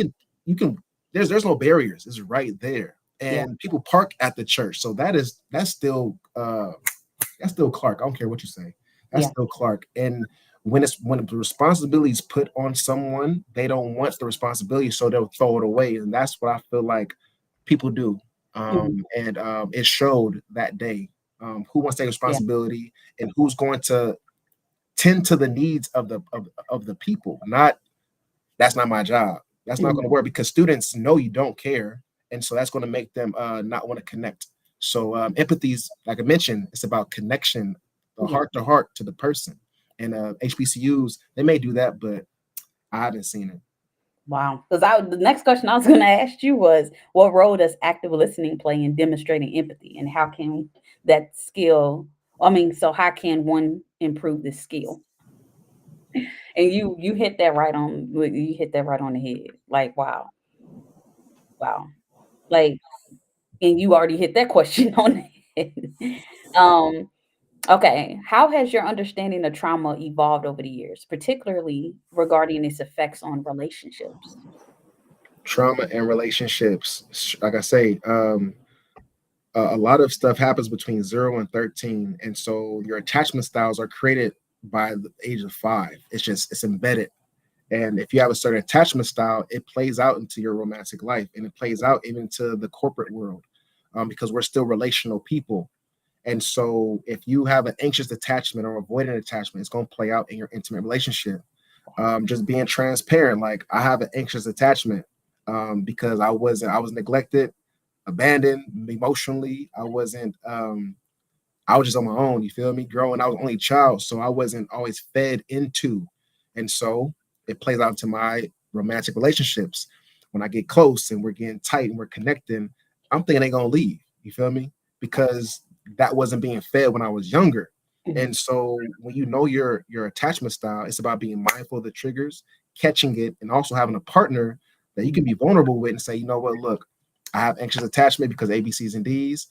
you can there's no barriers. It's right there, Yeah. and people park at the church. So that's still Clark. I don't care what you say. That's Yeah. still Clark. And when the responsibility is put on someone, they don't want the responsibility, so they'll throw it away. And that's what I feel like people do. Mhm. And it showed that day. Who wants to take Yeah. responsibility and who's going to tend to the needs of the people, not that's not my job. That's not Mhm. going to work because students know you don't care, and so that's going to make them not want to connect. So empathy is, like I mentioned, it's about connection, the Yeah. heart to heart to the person. And HBCUs they may do that, but I haven't seen it. Wow. Because the next question I was going to ask you was, what role does active listening play in demonstrating empathy, and how can that skill? I mean, so how can one improve this skill? And you hit that right on. You hit that right on the head. Like, wow, wow. Like, and you already hit that question on the head. Um, okay. How has your understanding of trauma evolved over the years, particularly regarding its effects on relationships? Trauma and relationships, like I say, a lot of stuff happens between 0 and 13, and so your attachment styles are created by the age of 5. It's embedded. And if you have a certain attachment style, it plays out into your romantic life and it plays out even into the corporate world, because we're still relational people. And so if you have an anxious attachment or avoidant attachment, it's going to play out in your intimate relationship. Just being transparent, like I have an anxious attachment because I was neglected, abandoned emotionally. I was just on my own. You feel me? Growing, I was only child, so I wasn't always fed into, and so it plays out into my romantic relationships. When I get close and we're getting tight and we're connecting, I'm thinking they gonna leave. You feel me? Because that wasn't being fed when I was younger. Mhm. And so when you know your attachment style, it's about being mindful of the triggers, catching it, and also having a partner that you can be vulnerable with and say, you know what, look, I have anxious attachment because A, B, C's, and D's.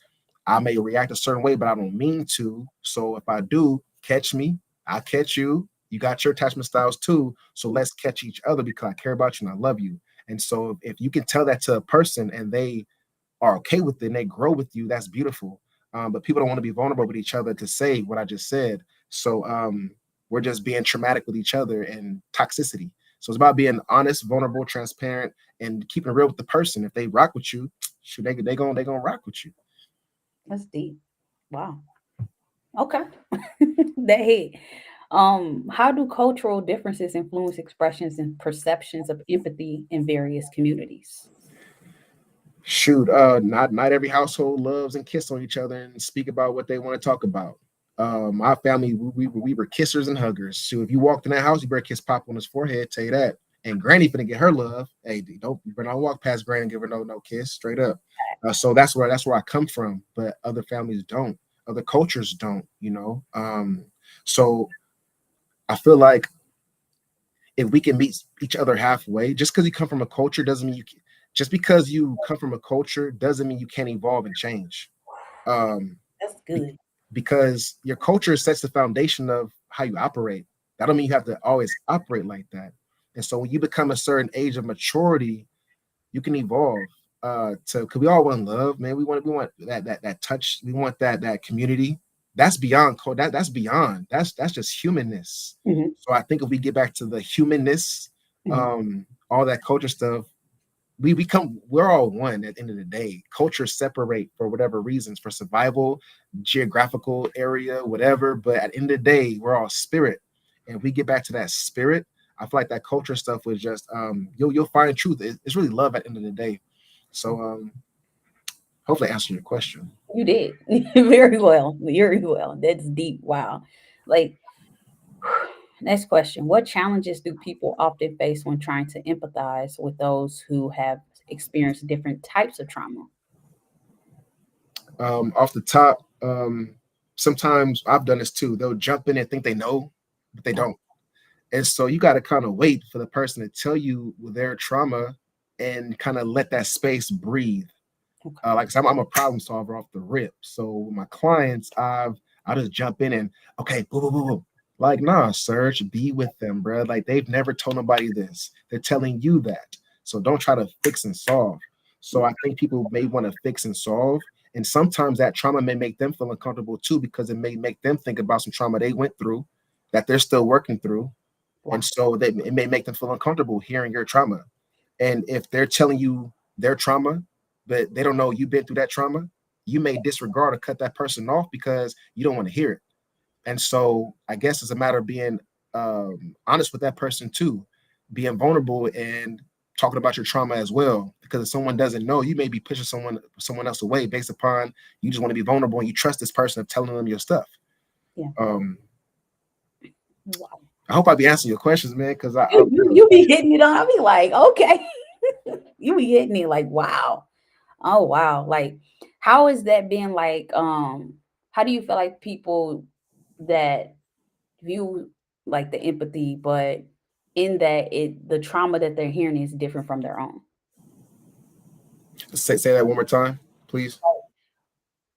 I may react a certain way, but I don't mean to. So if I do, catch me, I'll catch you. You got your attachment styles too. So let's catch each other because I care about you and I love you. And so if you can tell that to a person and they are okay with it and they grow with you, that's beautiful. But people don't want to be vulnerable with each other to say what I just said. So we're just being traumatic with each other and toxicity. So it's about being honest, vulnerable, transparent, and keeping it real with the person. If they rock with you, shoot, they gonna rock with you. That's deep. Wow. Okay. That hit. How do cultural differences influence expressions and perceptions of empathy in various communities? Shoot, not every household loves and kiss on each other and speak about what they want to talk about. My family, we were kissers and huggers. So if you walked in that house, you better kiss Pop on his forehead. Tell you that. And Granny finna get her love. Hey, don't you better not walk past Granny and give her no kiss, straight up. So that's where I come from. But other families don't. Other cultures don't. So I feel like if we can meet each other halfway, just because you come from a culture doesn't mean you. Just because you come from a culture doesn't mean you can't evolve and change. Um, That's be- good. because your culture sets the foundation of how you operate. That don't mean you have to always operate like that. And so when you become a certain age of maturity, you can evolve. To because we all want love, man. We want that touch. We want that community. That's beyond code. That's beyond. That's just humanness. Hmm. So I think if we get back to the humanness, Hmm. all that culture stuff, we're all one at the end of the day. Cultures separate for whatever reasons, for survival, geographical area, whatever. But at the end of the day, we're all spirit. And if we get back to that spirit, I feel like that culture stuff was just you'll find truth. It's really love at the end of the day. So hopefully I answered your question. You did very well. Very well. That's deep. Wow. Like, next question. What challenges do people often face when trying to empathize with those who have experienced different types of trauma? Off the top, sometimes I've done this too. They'll jump in and think they know, but they Oh, don't. And so you got to kind of wait for the person to tell you their trauma and kind of let that space breathe. okay. Like I said, I'm a problem solver off the rip. So with my clients, I just jump in and okay, boo, boo, boo, boo. Like, nah, Serge, be with them, bro. Like they've never told nobody this. They're telling you that. So don't try to fix and solve. So I think people may want to fix and solve. And sometimes that trauma may make them feel uncomfortable too, because it may make them think about some trauma they went through that they're still working through. And Wow. so it may make them feel uncomfortable hearing your trauma. And if they're telling you their trauma, but they don't know you've been through that trauma, you may disregard or cut that person off because you don't want to hear it. And so I guess it's a matter of being honest with that person too, being vulnerable and talking about your trauma as well. Because if someone doesn't know, you may be pushing someone else away based upon you just want to be vulnerable and you trust this person of telling them your stuff. Yeah. Um, Wow. I hope I be answering your questions, man, because I You be hitting it on. I'll be like, okay. You be hitting it like, wow. Oh wow. Like, how is that being like, how do you feel like people that view like the empathy, but in that the trauma that they're hearing is different from their own? say that one more time, please.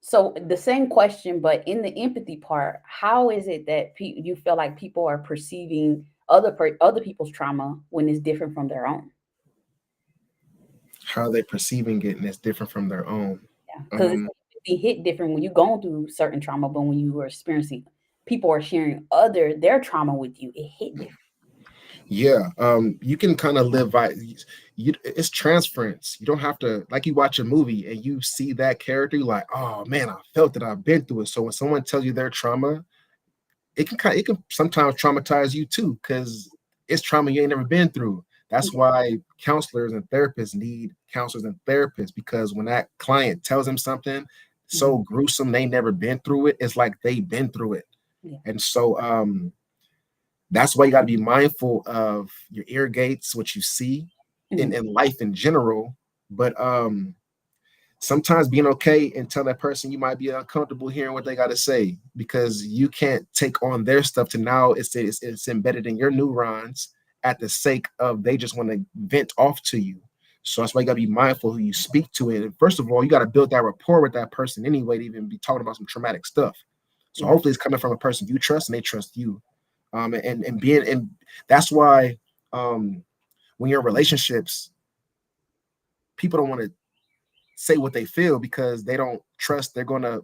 So the same question, but in the empathy part, how is it that you feel like people are perceiving other people's trauma when it's different from their own? How they perceiving it and it's different from their own. Yeah, because Um, it hit different when you're going through certain trauma, but when you are experiencing, people are sharing their trauma with you, it hit different. yeah, you can kind of live by it's transference. You don't have to like you watch a movie and you see that character, you're like, oh man, I felt it, I've been through it. So when someone tells you their trauma, it can sometimes traumatize you too, because it's trauma you ain't never been through. That's why counselors and therapists need counselors and therapists, because when that client tells them something Mhm. so gruesome they never been through it, it's like they've been through it. Yeah. And so that's why you got to be mindful of your ear gates, what you see Mhm. in life in general. But sometimes being okay and tell that person you might be uncomfortable hearing what they got to say because you can't take on their stuff to now it's embedded in your neurons at the sake of they just want to vent off to you. So that's why you got to be mindful who you speak to. And first of all, you got to build that rapport with that person anyway to even be talking about some traumatic stuff. So Yeah. hopefully it's coming from a person you trust and they trust you. And being and that's why um, when you're in relationships, people don't want to say what they feel because they don't trust they're going to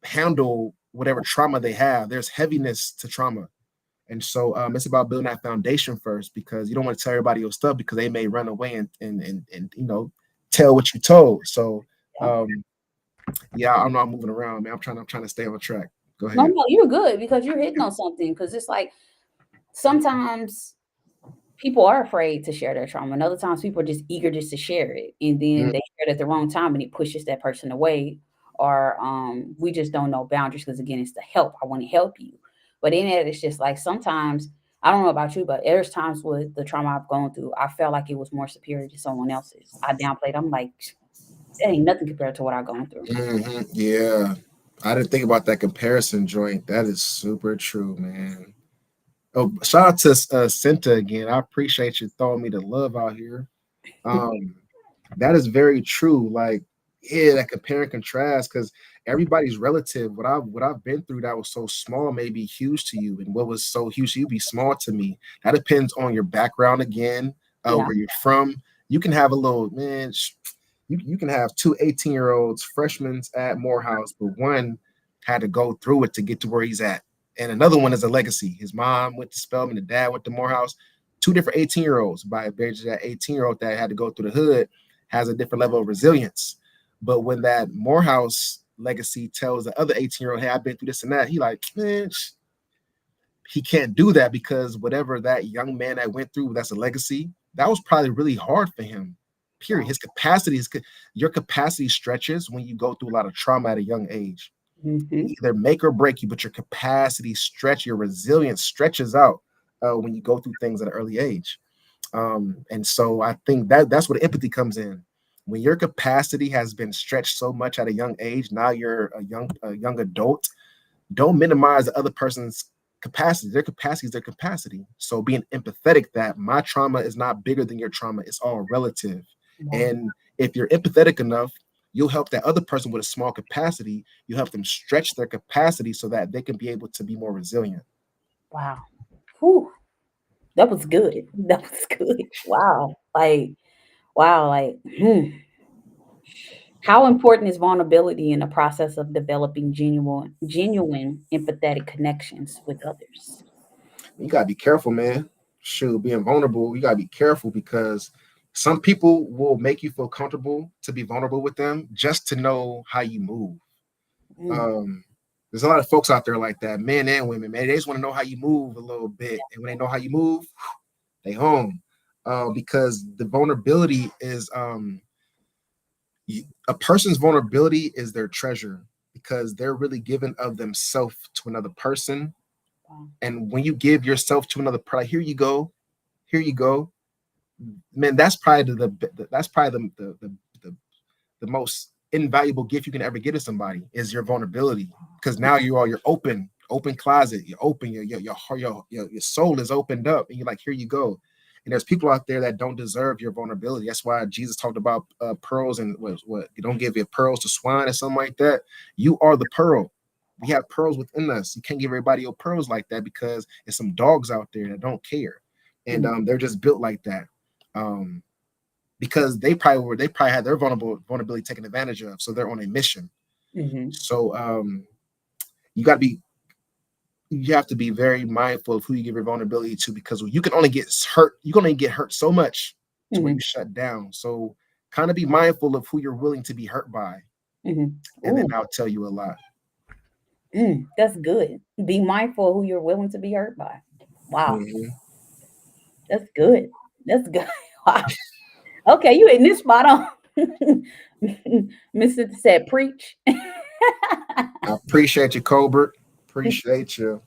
handle whatever trauma they have. There's heaviness to trauma. And so it's about building that foundation first because you don't want to tell everybody your stuff because they may run away and tell what you told. So Yeah. um, yeah, I'm not moving around, man. I'm trying to stay on track. Go No, ahead. no, you're good because you're hitting on something. Because it's like sometimes people are afraid to share their trauma, and other times people are just eager just to share it, and then Mm, they share it at the wrong time, and it pushes that person away. Or we just don't know boundaries because again, it's the help. I want to help you, but in it, it's just like sometimes I don't know about you, but there's times with the trauma I've gone through, I felt like it was more superior to someone else's. I downplayed. I'm like, that ain't nothing compared to what I've gone through. yeah, I didn't think about that comparison joint. That is super true, man. Oh, shout out to Cinta again. I appreciate you throwing me the love out here. Um, that is very true. Like, yeah, that compare and contrast because everybody's relative. What I've been through that was so small may be huge to you, and what was so huge to you be small to me. That depends on your background again, Yeah. where you're from. You can have a little man. You can have two 18-year-olds, freshmen at Morehouse, but one had to go through it to get to where he's at, and another one is a legacy. His mom went to Spelman, the dad went to Morehouse. Two different 18-year-olds by a that 18-year-old that had to go through the hood has a different level of resilience. But when that Morehouse legacy tells the other 18-year-old, hey, I've been through this and that, he like, man, he can't do that because whatever that young man that went through, that's a legacy, that was probably really hard for him. Period. Wow. His capacity is your capacity stretches when you go through a lot of trauma at a young age. Mm-hmm. Either make or break you, but your capacity stretch, your resilience stretches out when you go through things at an early age. And so I think that's where the empathy comes in. When your capacity has been stretched so much at a young age, now you're a young adult. Don't minimize the other person's capacity. Their capacity is their capacity. So being empathetic that my trauma is not bigger than your trauma. It's all relative. Wow. And if you're empathetic enough, you'll help that other person with a small capacity. You help them stretch their capacity so that they can be able to be more resilient. Wow. Whew. That was good. That was good. Wow. Wow. How important is vulnerability in the process of developing genuine empathetic connections with others? You gotta be careful, man. Shoot, being vulnerable, you gotta be careful because some people will make you feel comfortable to be vulnerable with them just to know how you move. Mm, Um, there's a lot of folks out there like that, men and women, man. They just want to know how you move a little bit, and when they know how you move, they home. Because the vulnerability is a person's vulnerability is their treasure because they're really giving of themselves to another person. wow. And when you give yourself to another person, like, here you go, man. That's probably that's probably the the most invaluable gift you can ever get to somebody is your vulnerability because now you're open closet, you're open, your soul is opened up, and you're like, here you go. And there's people out there that don't deserve your vulnerability. That's why Jesus talked about pearls and what you don't give your pearls to swine or something like that. You are the pearl. We have pearls within us. You can't give everybody your pearls like that because there's some dogs out there that don't care, and Mm, they're just built like that. Um, because they probably had their vulnerability taken advantage of, so they're on a mission. mhm, So you got to be you have to be very mindful of who you give your vulnerability to because you can only get hurt so much to where you mhm, shut down. So kind of be mindful of who you're willing to be hurt by, mhm. and then Ooh, I'll tell you a lot. that's good. Be mindful of who you're willing to be hurt by. Wow, Mhm. that's good. That's good. Wow. Okay, you hitting this spot on. Mr. said, preach. I appreciate you, Colbert. Appreciate you.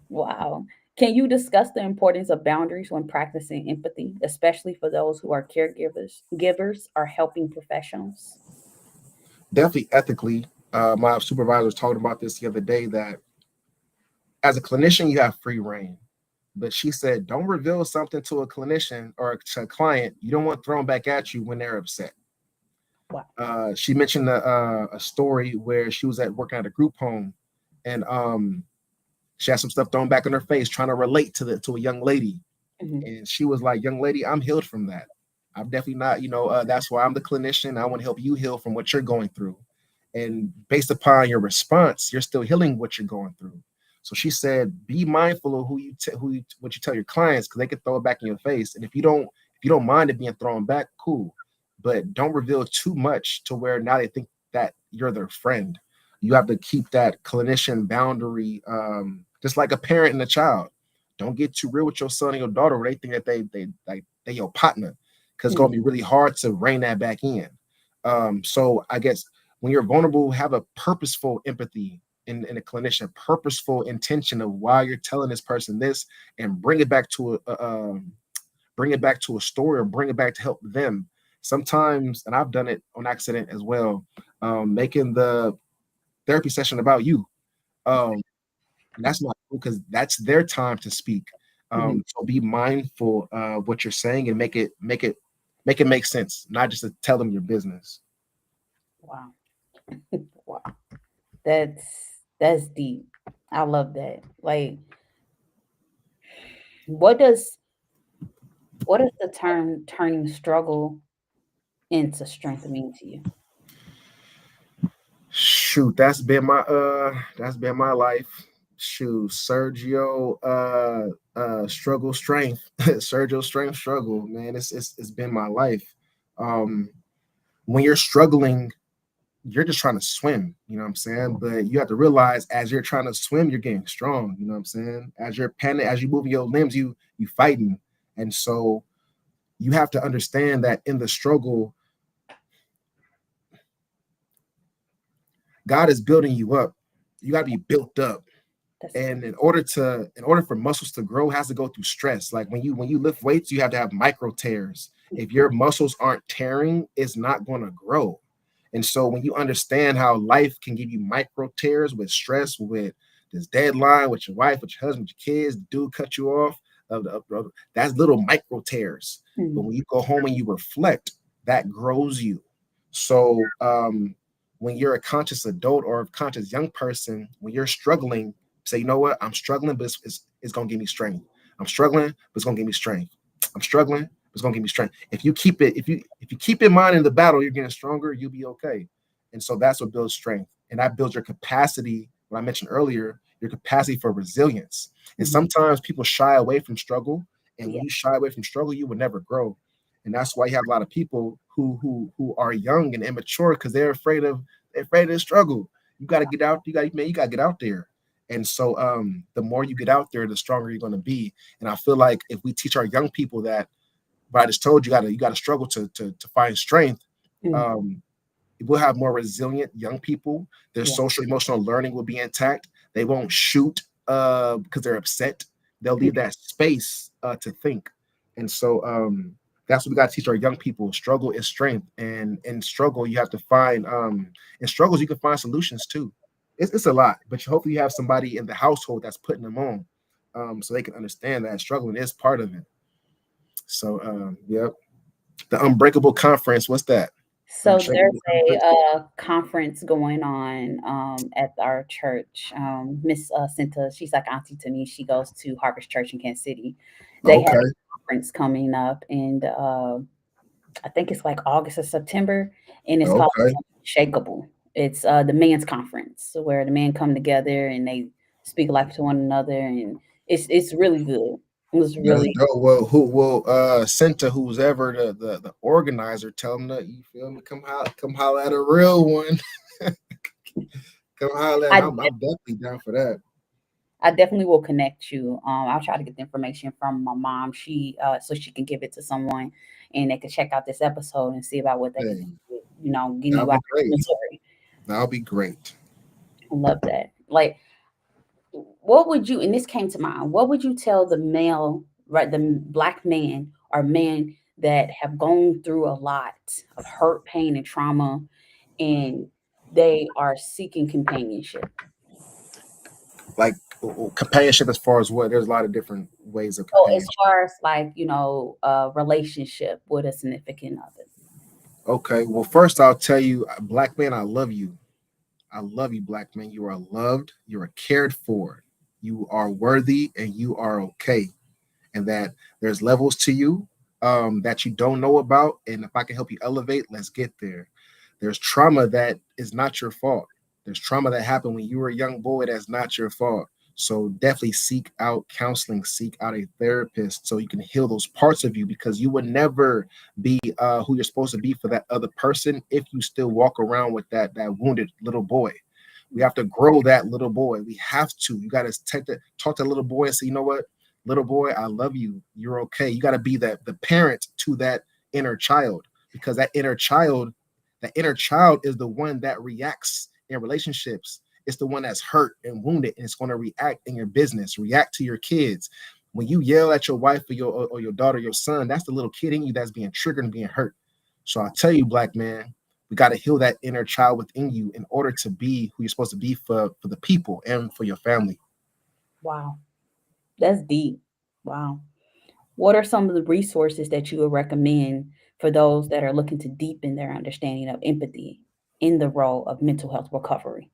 Wow. Can you discuss the importance of boundaries when practicing empathy, especially for those who are caregivers, givers, or helping professionals? definitely ethically. My supervisor was talking about this the other day that as a clinician, you have free reign. But she said, don't reveal something to a clinician or to a client you don't want thrown back at you when they're upset. Wow. She mentioned a story where she was at working at a group home, and she had some stuff thrown back in her face, trying to relate to a young lady, Hmm. and she was like, "Young lady, I'm healed from that. I'm definitely not. That's why I'm the clinician. I want to help you heal from what you're going through, and based upon your response, you're still healing what you're going through." So she said, "Be mindful of what you tell your clients because they can throw it back in your face. And if you don't mind it being thrown back, cool, but don't reveal too much to where now they think that you're their friend. You have to keep that clinician boundary, just like a parent and a child. Don't get too real with your son and your daughter where they think that they your partner, because it's gonna be really hard to rein that back in. So I guess when you're vulnerable, have a purposeful empathy in a clinician, purposeful intention of why you're telling this person this, and bring it back to a story or bring it back to help them. Sometimes, and I've done it on accident as well, making the therapy session about you. Um, and that's not cool because that's their time to speak. Hmm. So be mindful of what you're saying and make it make sense, not just to tell them your business. Wow. Wow. That's that's deep. I love that. Like, what does what does the term turning struggle into strength mean to you? Shoot, that's been my life. Shoot, Sergio struggle strength. Sergio strength struggle, man. It's been my life. Um when you're struggling, you're just trying to swim, you know what I'm saying? But you have to realize as you're trying to swim, you're getting strong, you know what I'm saying? As you're panic, as you moving your limbs, you fighting. And so you have to understand that in the struggle, God is building you up. You got to be built up. That's good. And in order for muscles to grow, it has to go through stress. Like when you lift weights, you have to have micro tears. If your muscles aren't tearing, it's not going to grow. And so when you understand how life can give you micro tears with stress, with this deadline, with your wife, with your husband, with your kids, the dude cut you off, that's little micro tears. But Mm. when you go home and you reflect, that grows you. So when you're a conscious adult or a conscious young person, when you're struggling, say, you know what, I'm struggling, but it's gonna give me strength. I'm struggling, but it's gonna give me strength. I'm struggling, but it's gonna give me strength. If you keep in mind in the battle, you're getting stronger, you'll be okay. And so that's what builds strength. And that builds your capacity, what I mentioned earlier, your capacity for resilience. And Mhm. sometimes people shy away from struggle. And when Yeah. you shy away from struggle, you will never grow. And that's why you have a lot of people who are young and immature because they're afraid of the struggle. You got to get out. You got to get out there. And so the more you get out there, the stronger you're going to be. And I feel like if we teach our young people that, but I just told you, you got to struggle to find strength. Mm. Um, we'll have more resilient young people. Their Yeah. social emotional learning will be intact. They won't shoot because they're upset. They'll Mm. leave that space to think. And so that's what we got to teach our young people. Struggle is strength, and in struggle you have to find in struggles you can find solutions too. It's a lot, but hopefully you have somebody in the household that's putting them on, so they can understand that struggling is part of it. So yep, the Unbreakable Conference. What's that? So there's Unshakable Conference. a conference going on at our church. Miss Cinta, she's like auntie to me. She goes to Harvest Church in Kansas City. They have Okay. a conference coming up, and I think it's like August or September, and it's called Okay. Unshakable. It's the men's conference where the men come together and they speak life to one another, and it's really good. It was That's really dope. Well, who will Senta, who's ever the organizer, tell them that you feel me? Come holler at a real one. Come holler at I me. I'm definitely down for that. I definitely will connect you. I'll try to get the information from my mom. She so she can give it to someone, and they can check out this episode and see about what they can Hey, do. Give that'll you our be great. inventory. That'll be great. I love that. Like, what would you? And this came to mind. What would you tell the male, right, the black man or men that have gone through a lot of hurt, pain, and trauma, and they are seeking companionship. Like companionship, as far as what, there's a lot of different ways of So as companionship. far as like, a relationship with a significant other. Okay, well, first I'll tell you, black man, I love you. I love you, black man. You are loved, you are cared for, you are worthy, and you are okay. And that there's levels to you that you don't know about. And if I can help you elevate, let's get there. There's trauma that is not your fault. There's trauma that happened when you were a young boy that's not your fault. So definitely seek out counseling, seek out a therapist so you can heal those parts of you, because you would never be who you're supposed to be for that other person if you still walk around with that wounded little boy. We have to grow that little boy. We have to. You got to talk to the little boy and say, you know what, little boy, I love you. You're okay. You got to be the parent to that inner child, because that inner child is the one that reacts in relationships. It's the one that's hurt and wounded, and it's going to react in your business, react to your kids. When you yell at your wife or your daughter, your son, that's the little kid in you that's being triggered and being hurt. So I tell you, black man, we got to heal that inner child within you in order to be who you're supposed to be for the people and for your family. Wow. That's deep. Wow. What are some of the resources that you would recommend for those that are looking to deepen their understanding of empathy in the role of mental health recovery?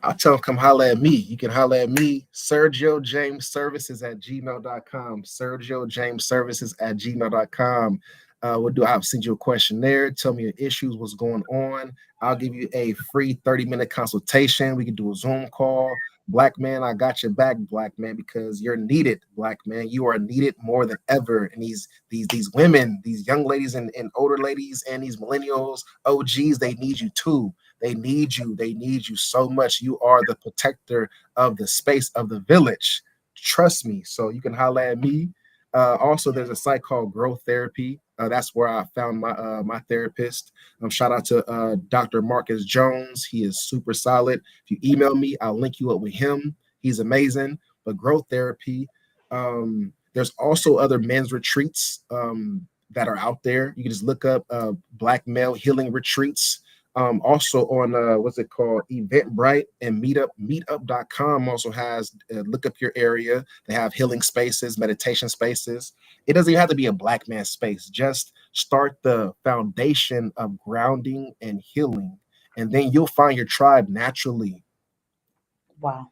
I'll tell them, come holler at me. You can holler at me, Sergio James Services at gmail.com. Sergio James Services at gmail.com. What do I'll send you a questionnaire. Tell me your issues, what's going on. I'll give you a free 30-minute consultation. We can do a Zoom call. Black man, I got your back, black man, because you're needed, black man. You are needed more than ever. And these women, these young ladies and older ladies, and these millennials, OGs, they need you too. They need you. They need you so much. You are the protector of the space of the village. Trust me. So you can holler at me. Also, there's a site called Growth Therapy. That's where I found my therapist. Shout out to Dr. Marcus Jones. He is super solid. If you email me, I'll link you up with him. He's amazing. But Growth Therapy. There's also other men's retreats that are out there. You can just look up Black Male Healing Retreats. Also on what's it called, Eventbrite and meetup.com also has look up your area. They have healing spaces, meditation spaces. It doesn't even have to be a black man space. Just start the foundation of grounding and healing, and then you'll find your tribe naturally. Wow.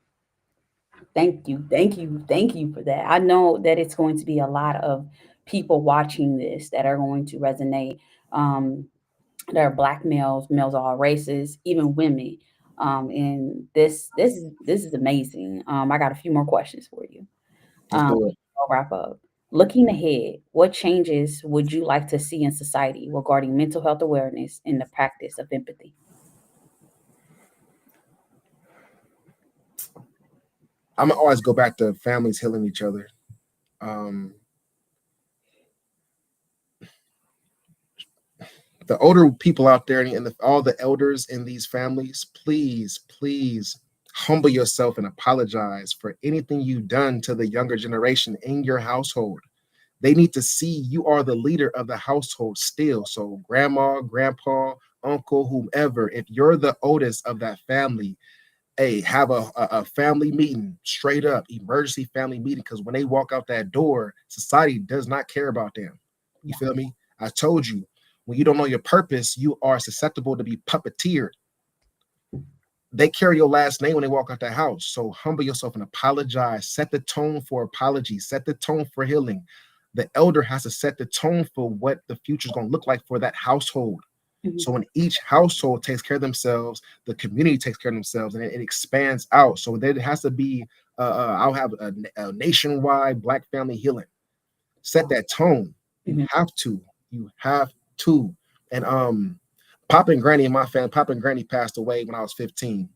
Thank you. Thank you. Thank you for that. I know that it's going to be a lot of people watching this that are going to resonate. Um, there are black males, males of all races, even women. And this is amazing. I got a few more questions for you. Let's do it. I'll wrap up. Looking ahead, what changes would you like to see in society regarding mental health awareness and the practice of empathy? I'm gonna always go back to families healing each other. Um, the older people out there and all the elders in these families, please, please humble yourself and apologize for anything you've done to the younger generation in your household. They need to see you are the leader of the household still. So, grandma, grandpa, uncle, whomever, if you're the oldest of that family, hey, have a family meeting, straight up emergency family meeting, because when they walk out that door, society does not care about them. You Yeah. feel me? I told you, when you don't know your purpose, you are susceptible to be puppeteered. They carry your last name when they walk out the house. So humble yourself and apologize. Set the tone for apology. Set the tone for healing. The elder has to set the tone for what the future is going to look like for that household. Mhm. So when each household takes care of themselves, the community takes care of themselves, and it expands out. So there has to be. I'll have a nationwide Black family healing. Set Wow. that tone. You Mhm. have to. You have to. And Pop and Granny in my family. Pop and Granny passed away when I was 15,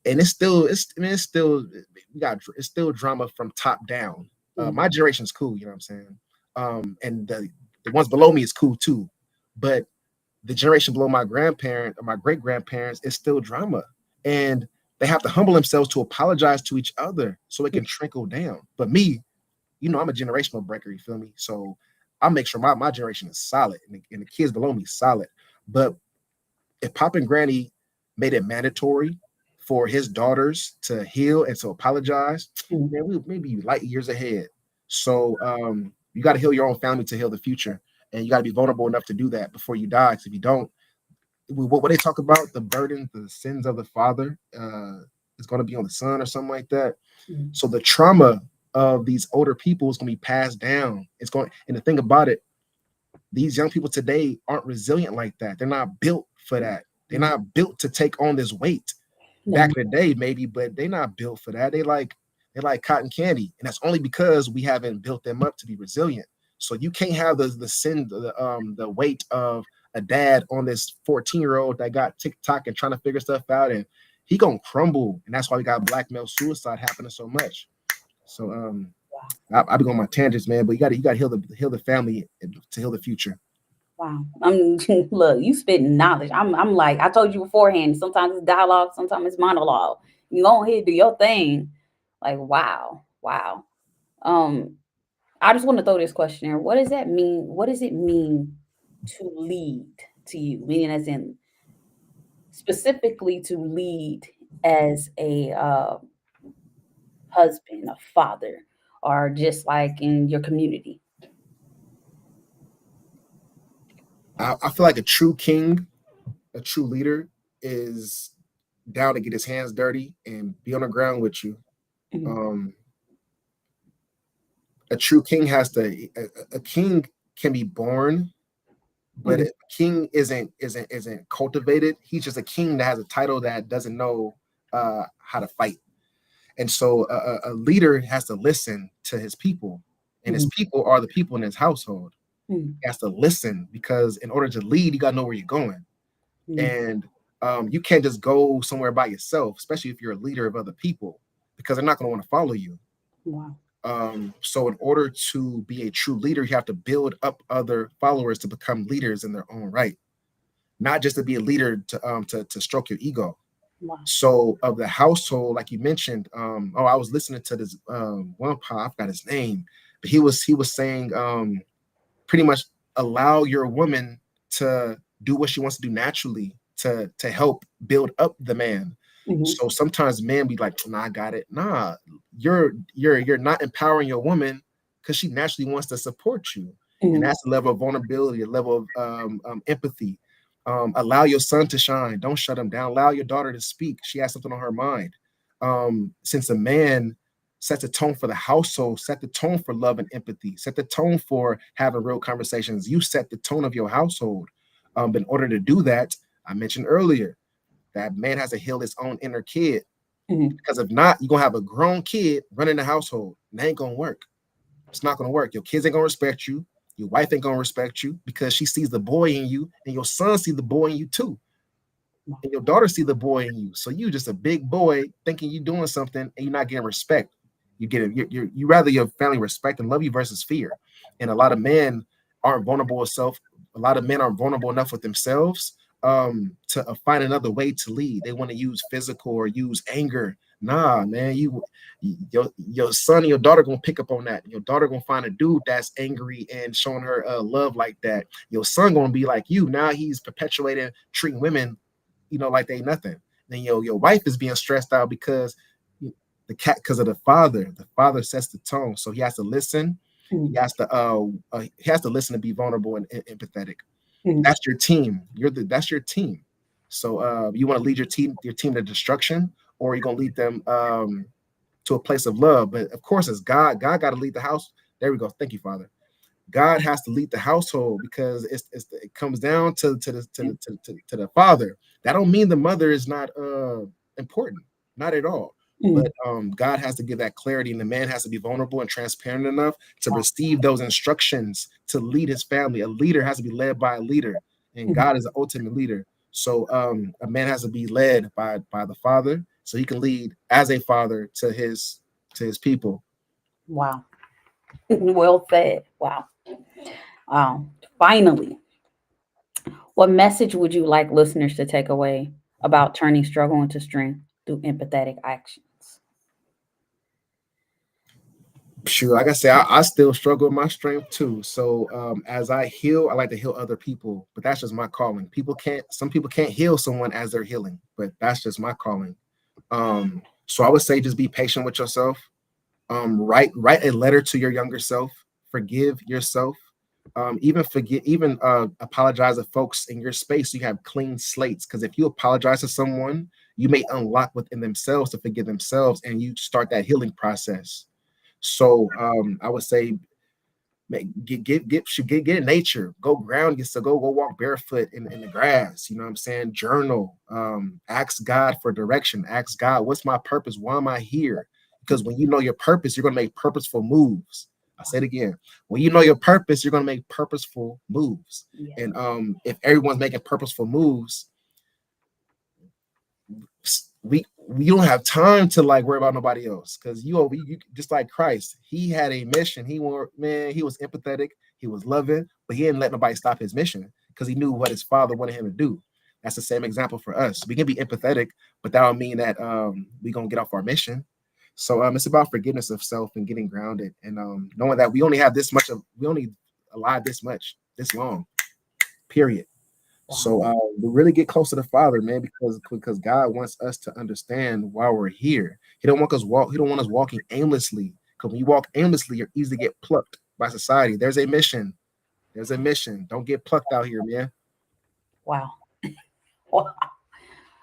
and it's still. I mean, it's still. We got. It's still drama from top down. Mhm. My generation's cool. You know what I'm saying? And the ones below me is cool too, but the generation below my grandparent or my great grandparents is still drama. And they have to humble themselves to apologize to each other so it can trickle down. But me, I'm a generational breaker, you feel me? So I make sure my generation is solid and the kids below me solid. But if Pop and Granny made it mandatory for his daughters to heal and to apologize, Mm. man, we maybe light years ahead. So you got to heal your own family to heal the future, and you got to be vulnerable enough to do that before you die. Because if you don't, what they talk about, the burden, the sins of the father, is going to be on the son or something like that. Mm. So the trauma of these older people is going to be passed down. It's going, and the thing about it, these young people today aren't resilient like that. They're not built for that. They're Mm. not built to take on this weight. No. Back in the day, maybe, but they're not built for that. They like cotton candy, and that's only because we haven't built them up to be resilient. So you can't have the weight of a dad on this 14-year-old that got TikTok and trying to figure stuff out, and he gonna crumble, and that's why we got black male suicide happening so much. So Wow. I be going on my tangents, man, but you got to heal the family to heal the future. Wow. I'm look, you spitting knowledge. I'm like, I told you beforehand, sometimes it's dialogue, sometimes it's monologue. You go ahead, do your thing. Like, wow. Wow. Um, I just want to throw this question here. What does that mean? What does it mean to lead to you? Meaning as in specifically to lead as a husband, a father, or just like in your community. I feel like a true king, a true leader, is down to get his hands dirty and be on the ground with you. Mhm. Um, a true king has to. A king can be born, but Mhm. a king isn't cultivated. He's just a king that has a title that doesn't know how to fight. And so a leader has to listen to his people, and his Mhm. people are the people in his household. Mhm. He has to listen because in order to lead, you got to know where you're going. Mhm. And you can't just go somewhere by yourself, especially if you're a leader of other people, because they're not going to want to follow you. Wow. So in order to be a true leader, you have to build up other followers to become leaders in their own right, not just to be a leader to stroke your ego. Wow. So of the household, like you mentioned, I was listening to this one I forgot his name, but he was saying pretty much allow your woman to do what she wants to do naturally to help build up the man. Mhm. So sometimes men be like, nah, I got it. Nah, you're not empowering your woman because she naturally wants to support you. And Mhm. that's the level of vulnerability, a level of empathy. Allow your son to shine. Don't shut him down. Allow your daughter to speak. She has something on her mind. Since a man set the tone for the household, set the tone for love and empathy, set the tone for having real conversations. You set the tone of your household. But in order to do that, I mentioned earlier that man has to heal his own inner kid. Mhm. Because if not, you're gonna have a grown kid running the household. And that ain't gonna work. It's not gonna work. Your kids ain't gonna respect you. Your wife ain't gonna respect you because she sees the boy in you, and your son sees the boy in you too, Wow. and your daughter see the boy in you. So you just a big boy thinking you doing something and you're not getting respect. You get it. You rather your family respect and love you versus fear. And a lot of men aren't vulnerable with self. A lot of men aren't vulnerable enough with themselves to find another way to lead. They want to use physical or use anger. Nah, man, your son and your daughter gonna pick up on that. Your daughter gonna find a dude that's angry and showing her love like that. Your son gonna be like you. Now he's perpetuating treating women like they nothing. Then your wife is being stressed out because the cat because of the father. The father sets the tone, so he has to listen. He Mhm. has to he has to listen to be vulnerable and empathetic. Mhm. That's your team. That's your team. So you want to lead your team to destruction, or you're gonna lead them to a place of love. But of course, it's God. God got to lead the house. There we go. Thank you, Father. God has to lead the household because it comes down to the father. That don't mean the mother is not important, not at all. But Mhm. God has to give that clarity, and the man has to be vulnerable and transparent enough to Wow. receive those instructions to lead his family. A leader has to be led by a leader, and Mhm. God is the ultimate leader. So a man has to be led by the father, so he can lead as a father to his people. Wow. Well said. Wow. Finally, what message would you like listeners to take away about turning struggle into strength through empathetic actions? Sure, like I say, I still struggle with my strength too. So as I heal, I like to heal other people, but that's just my calling. Some people can't heal someone as they're healing, but that's just my calling. So I would say just be patient with yourself. Write a letter to your younger self. Forgive yourself. Even apologize to folks in your space so you have clean slates. Because if you apologize to someone, you may unlock within themselves to forgive themselves, and you start that healing process. So I would say get in nature, go ground yourself, go walk barefoot in the grass. You know what I'm saying? Journal, ask God for direction, ask God, what's my purpose? Why am I here? Because when you know your purpose, you're gonna make purposeful moves. I say it again. When you know your purpose, you're gonna make purposeful moves. Yeah. And if everyone's making purposeful moves, we don't have time to like worry about nobody else, because you just like Christ, he had a mission. He was empathetic, he was loving, but he didn't let nobody stop his mission because he knew what his father wanted him to do. That's the same example for us. We can be empathetic, but that don't mean that we gonna get off our mission. So it's about forgiveness of self and getting grounded, and knowing that we only alive this long, period. Wow. So we really get close to the Father, man, because God wants us to understand why we're here. He don't want us walking aimlessly. Because when you walk aimlessly, you're easy to get plucked by society. There's a mission. There's a mission. Don't get plucked out here, man. Wow. Wow.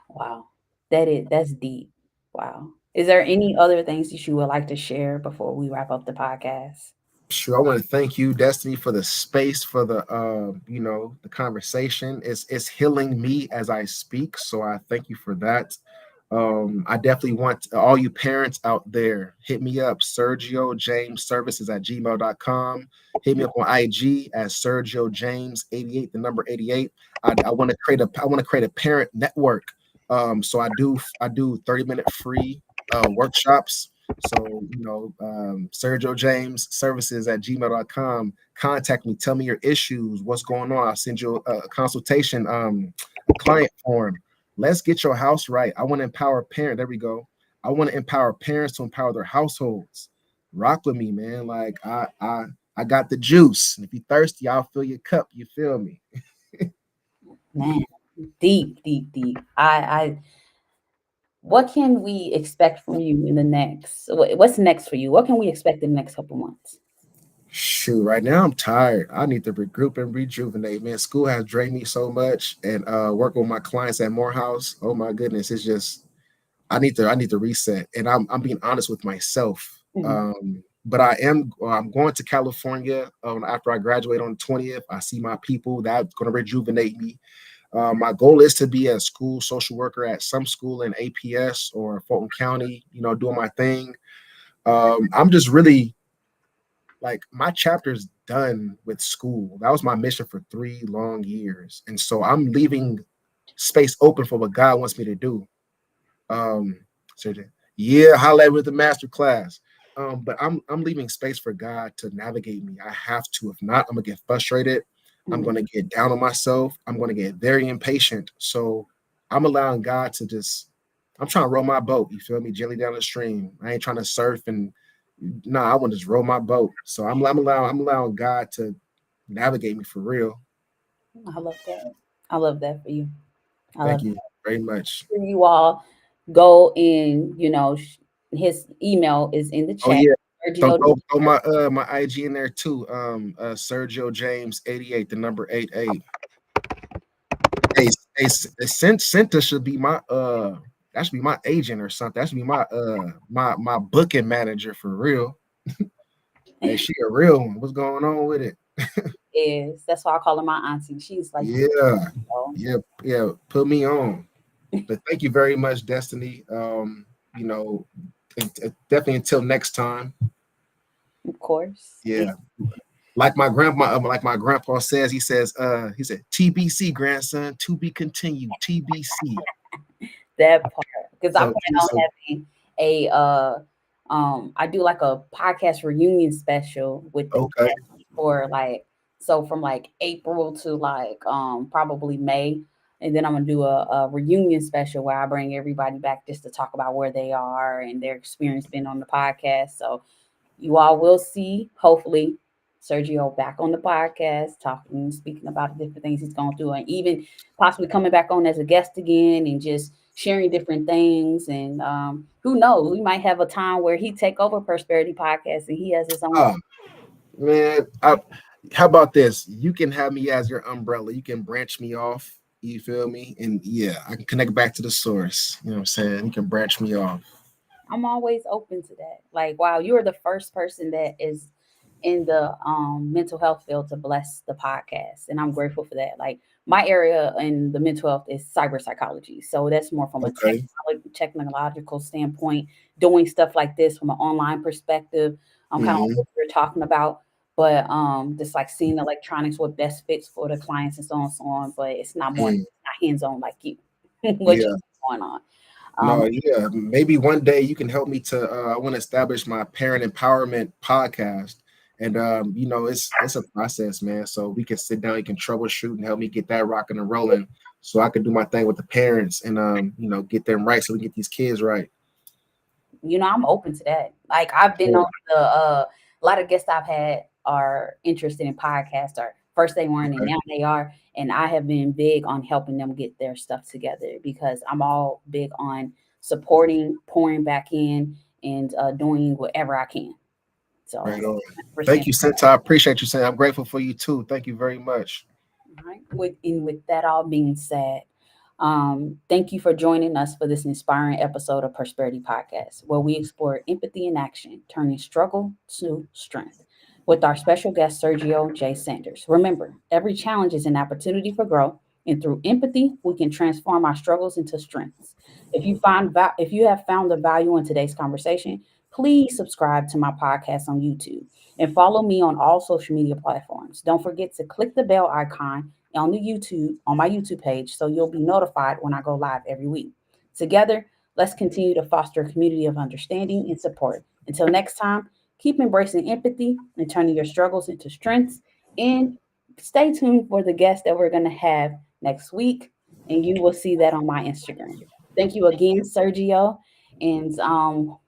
Wow. That's deep. Wow. Is there any other things that you would like to share before we wrap up the podcast? Sure, I want to thank you, Destiny, for the space, for the the conversation. It's healing me as I speak, so I thank you for that. I definitely want all you parents out there, hit me up, Sergio James Services at gmail.com. Hit me up on IG at Sergio James 88, the number 88. I want to create a parent network. So I do 30-minute free workshops. So, Sergio James Services at gmail.com. Contact me. Tell me your issues. What's going on? I'll send you a consultation, a client form. Let's get your house right. I want to empower parents. There we go. I want to empower parents to empower their households. Rock with me, man. Like I got the juice. And if you're thirsty, I'll fill your cup. You feel me? Man, deep, deep, deep. What can we expect from you in the next? What's next for you? What can we expect in the next couple months? Shoot, right now I'm tired. I need to regroup and rejuvenate, man. School has drained me so much, and working with my clients at Morehouse. Oh my goodness, it's just I need to reset, and I'm being honest with myself. Mhm. But I'm going to California after I graduate on the 20th. I see my people. That's going to rejuvenate me. My goal is to be a school social worker at some school in APS or Fulton County. Doing my thing. I'm just really like my chapter's done with school. That was my mission for 3 long years, and so I'm leaving space open for what God wants me to do. Um, Sergio, yeah, holla with the master class. But I'm leaving space for God to navigate me. I have to. If not, I'm gonna get frustrated. I'm Mhm. gonna get down on myself. I'm gonna get very impatient. So I'm allowing God to just. I'm trying to row my boat. You feel me? Gently down the stream. I ain't trying to surf and. Nah, I want to just row my boat. So I'm allowing God to navigate me for real. I love that. I love that for you. I love Thank you very much. sure you all go in, his email is in the Oh chat. yeah. Sergio, Throw my IG in there too. Sergio James 88, the number 88. Hey, Cinta should be my that should be my agent or something. That should be my booking manager for real. Hey, she a real one. What's going on with it? is that's why I call her my auntie. She's like, Yeah, oh, yeah. Put me on. But thank you very much, Destiny. You know, definitely until next time. of course. Yeah. Like my grandpa says, he said, TBC, grandson, to be continued, TBC. That part because I So, plan on so having a I do like a podcast reunion special with the okay, guests for like so from like April to like probably May, and then I'm gonna do a reunion special where I bring everybody back just to talk about where they are and their experience being on the podcast. So You all will see, hopefully, Sergio back on the podcast, talking, speaking about the different things he's going through, and even possibly coming back on as a guest again and just sharing different things. And who knows, we might have a time where he take over Prosperity Podcast and he has his own. Oh man, how about this? You can have me as your umbrella. You can branch me off. You feel me? And yeah, I can connect back to the source. You know what I'm saying? You can branch me off. I'm always open to that. Like, wow, you're the first person that is in the mental health field to bless the podcast, and I'm grateful for that. Like, my area in the mental health is cyber psychology, so that's more from a Okay. technological standpoint. Doing stuff like this from an online perspective, I'm kind of like Hmm. what you're talking about. But just like seeing electronics, what best fits for the clients and so on and so on. But it's not more, Mm, not hands on like you, what you yeah. got going on. Um, No, yeah. Maybe one day you can help me to I want to establish my parent empowerment podcast. And it's a process, man. So we can sit down, you can troubleshoot and help me get that rocking and rolling so I can do my thing with the parents and get them right so we get these kids right. I'm open to that. Like I've been Yeah, on the a lot of guests I've had are interested in podcasts or first they weren't and okay. now they are. And I have been big on helping them get their stuff together because I'm all big on supporting, pouring back in and doing whatever I can. So Right on. Thank 100%. you, Senta. I appreciate you saying I'm grateful for you too. Thank you very much. Right. With that all being said, thank you for joining us for this inspiring episode of Prosperity Podcast, where we explore empathy in action, turning struggle to strength. With our special guest Sergio J. Sanders. Remember, every challenge is an opportunity for growth, and through empathy, we can transform our struggles into strengths. If you have found the value in today's conversation, please subscribe to my podcast on YouTube and follow me on all social media platforms. Don't forget to click the bell icon on my YouTube page so you'll be notified when I go live every week. Together, let's continue to foster a community of understanding and support. Until next time, keep embracing empathy and turning your struggles into strengths. And stay tuned for the guest that we're going to have next week, and you will see that on my Instagram. Thank you again, Sergio, and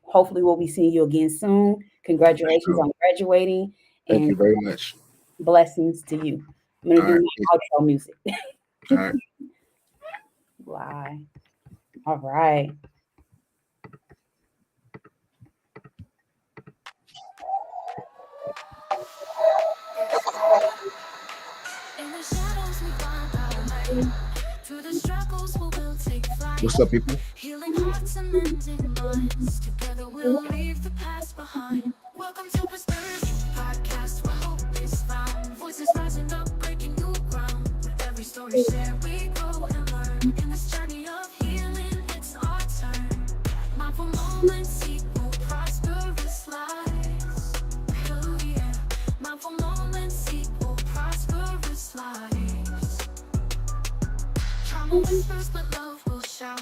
hopefully we'll be seeing you again soon. Congratulations on graduating, Thank and you very much. blessings to you. I'm gonna All do right. my outro music. All right. Bye. All right. In the shadows we find our light. Through the struggles we will take flight. What's up, people? Healing hearts and mending minds. Together we'll leave the past behind. Welcome to Prosperity Podcast, where hope is found. Voices rising up, breaking new ground. With every story shared, we grow and learn. In this journey of healing, it's our turn. Mindful moments equal prosperous lives. Oh yeah, mindful moments equal prosperous lives. Trauma whispers, but love will shout.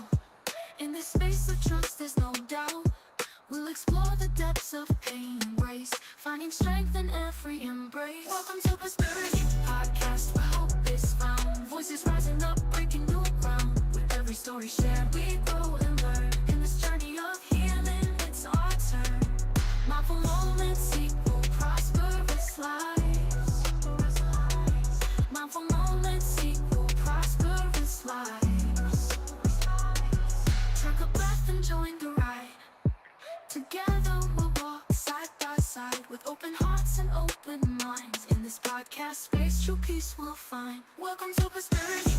In this space of trust, there's no doubt. We'll explore the depths of pain and grace, finding strength in every embrace. Welcome to Prosperity Podcast, where hope is found. Voices rising up, breaking new ground. With every story shared, we grow and learn. In this journey of healing, it's our turn. Mindful moments equal prosperous lives. Mindful moments equal prosperous lives. Take a breath and join the ride. Together we'll walk side by side with open hearts and open minds. In this podcast space, true peace we'll find. Welcome to Prosperity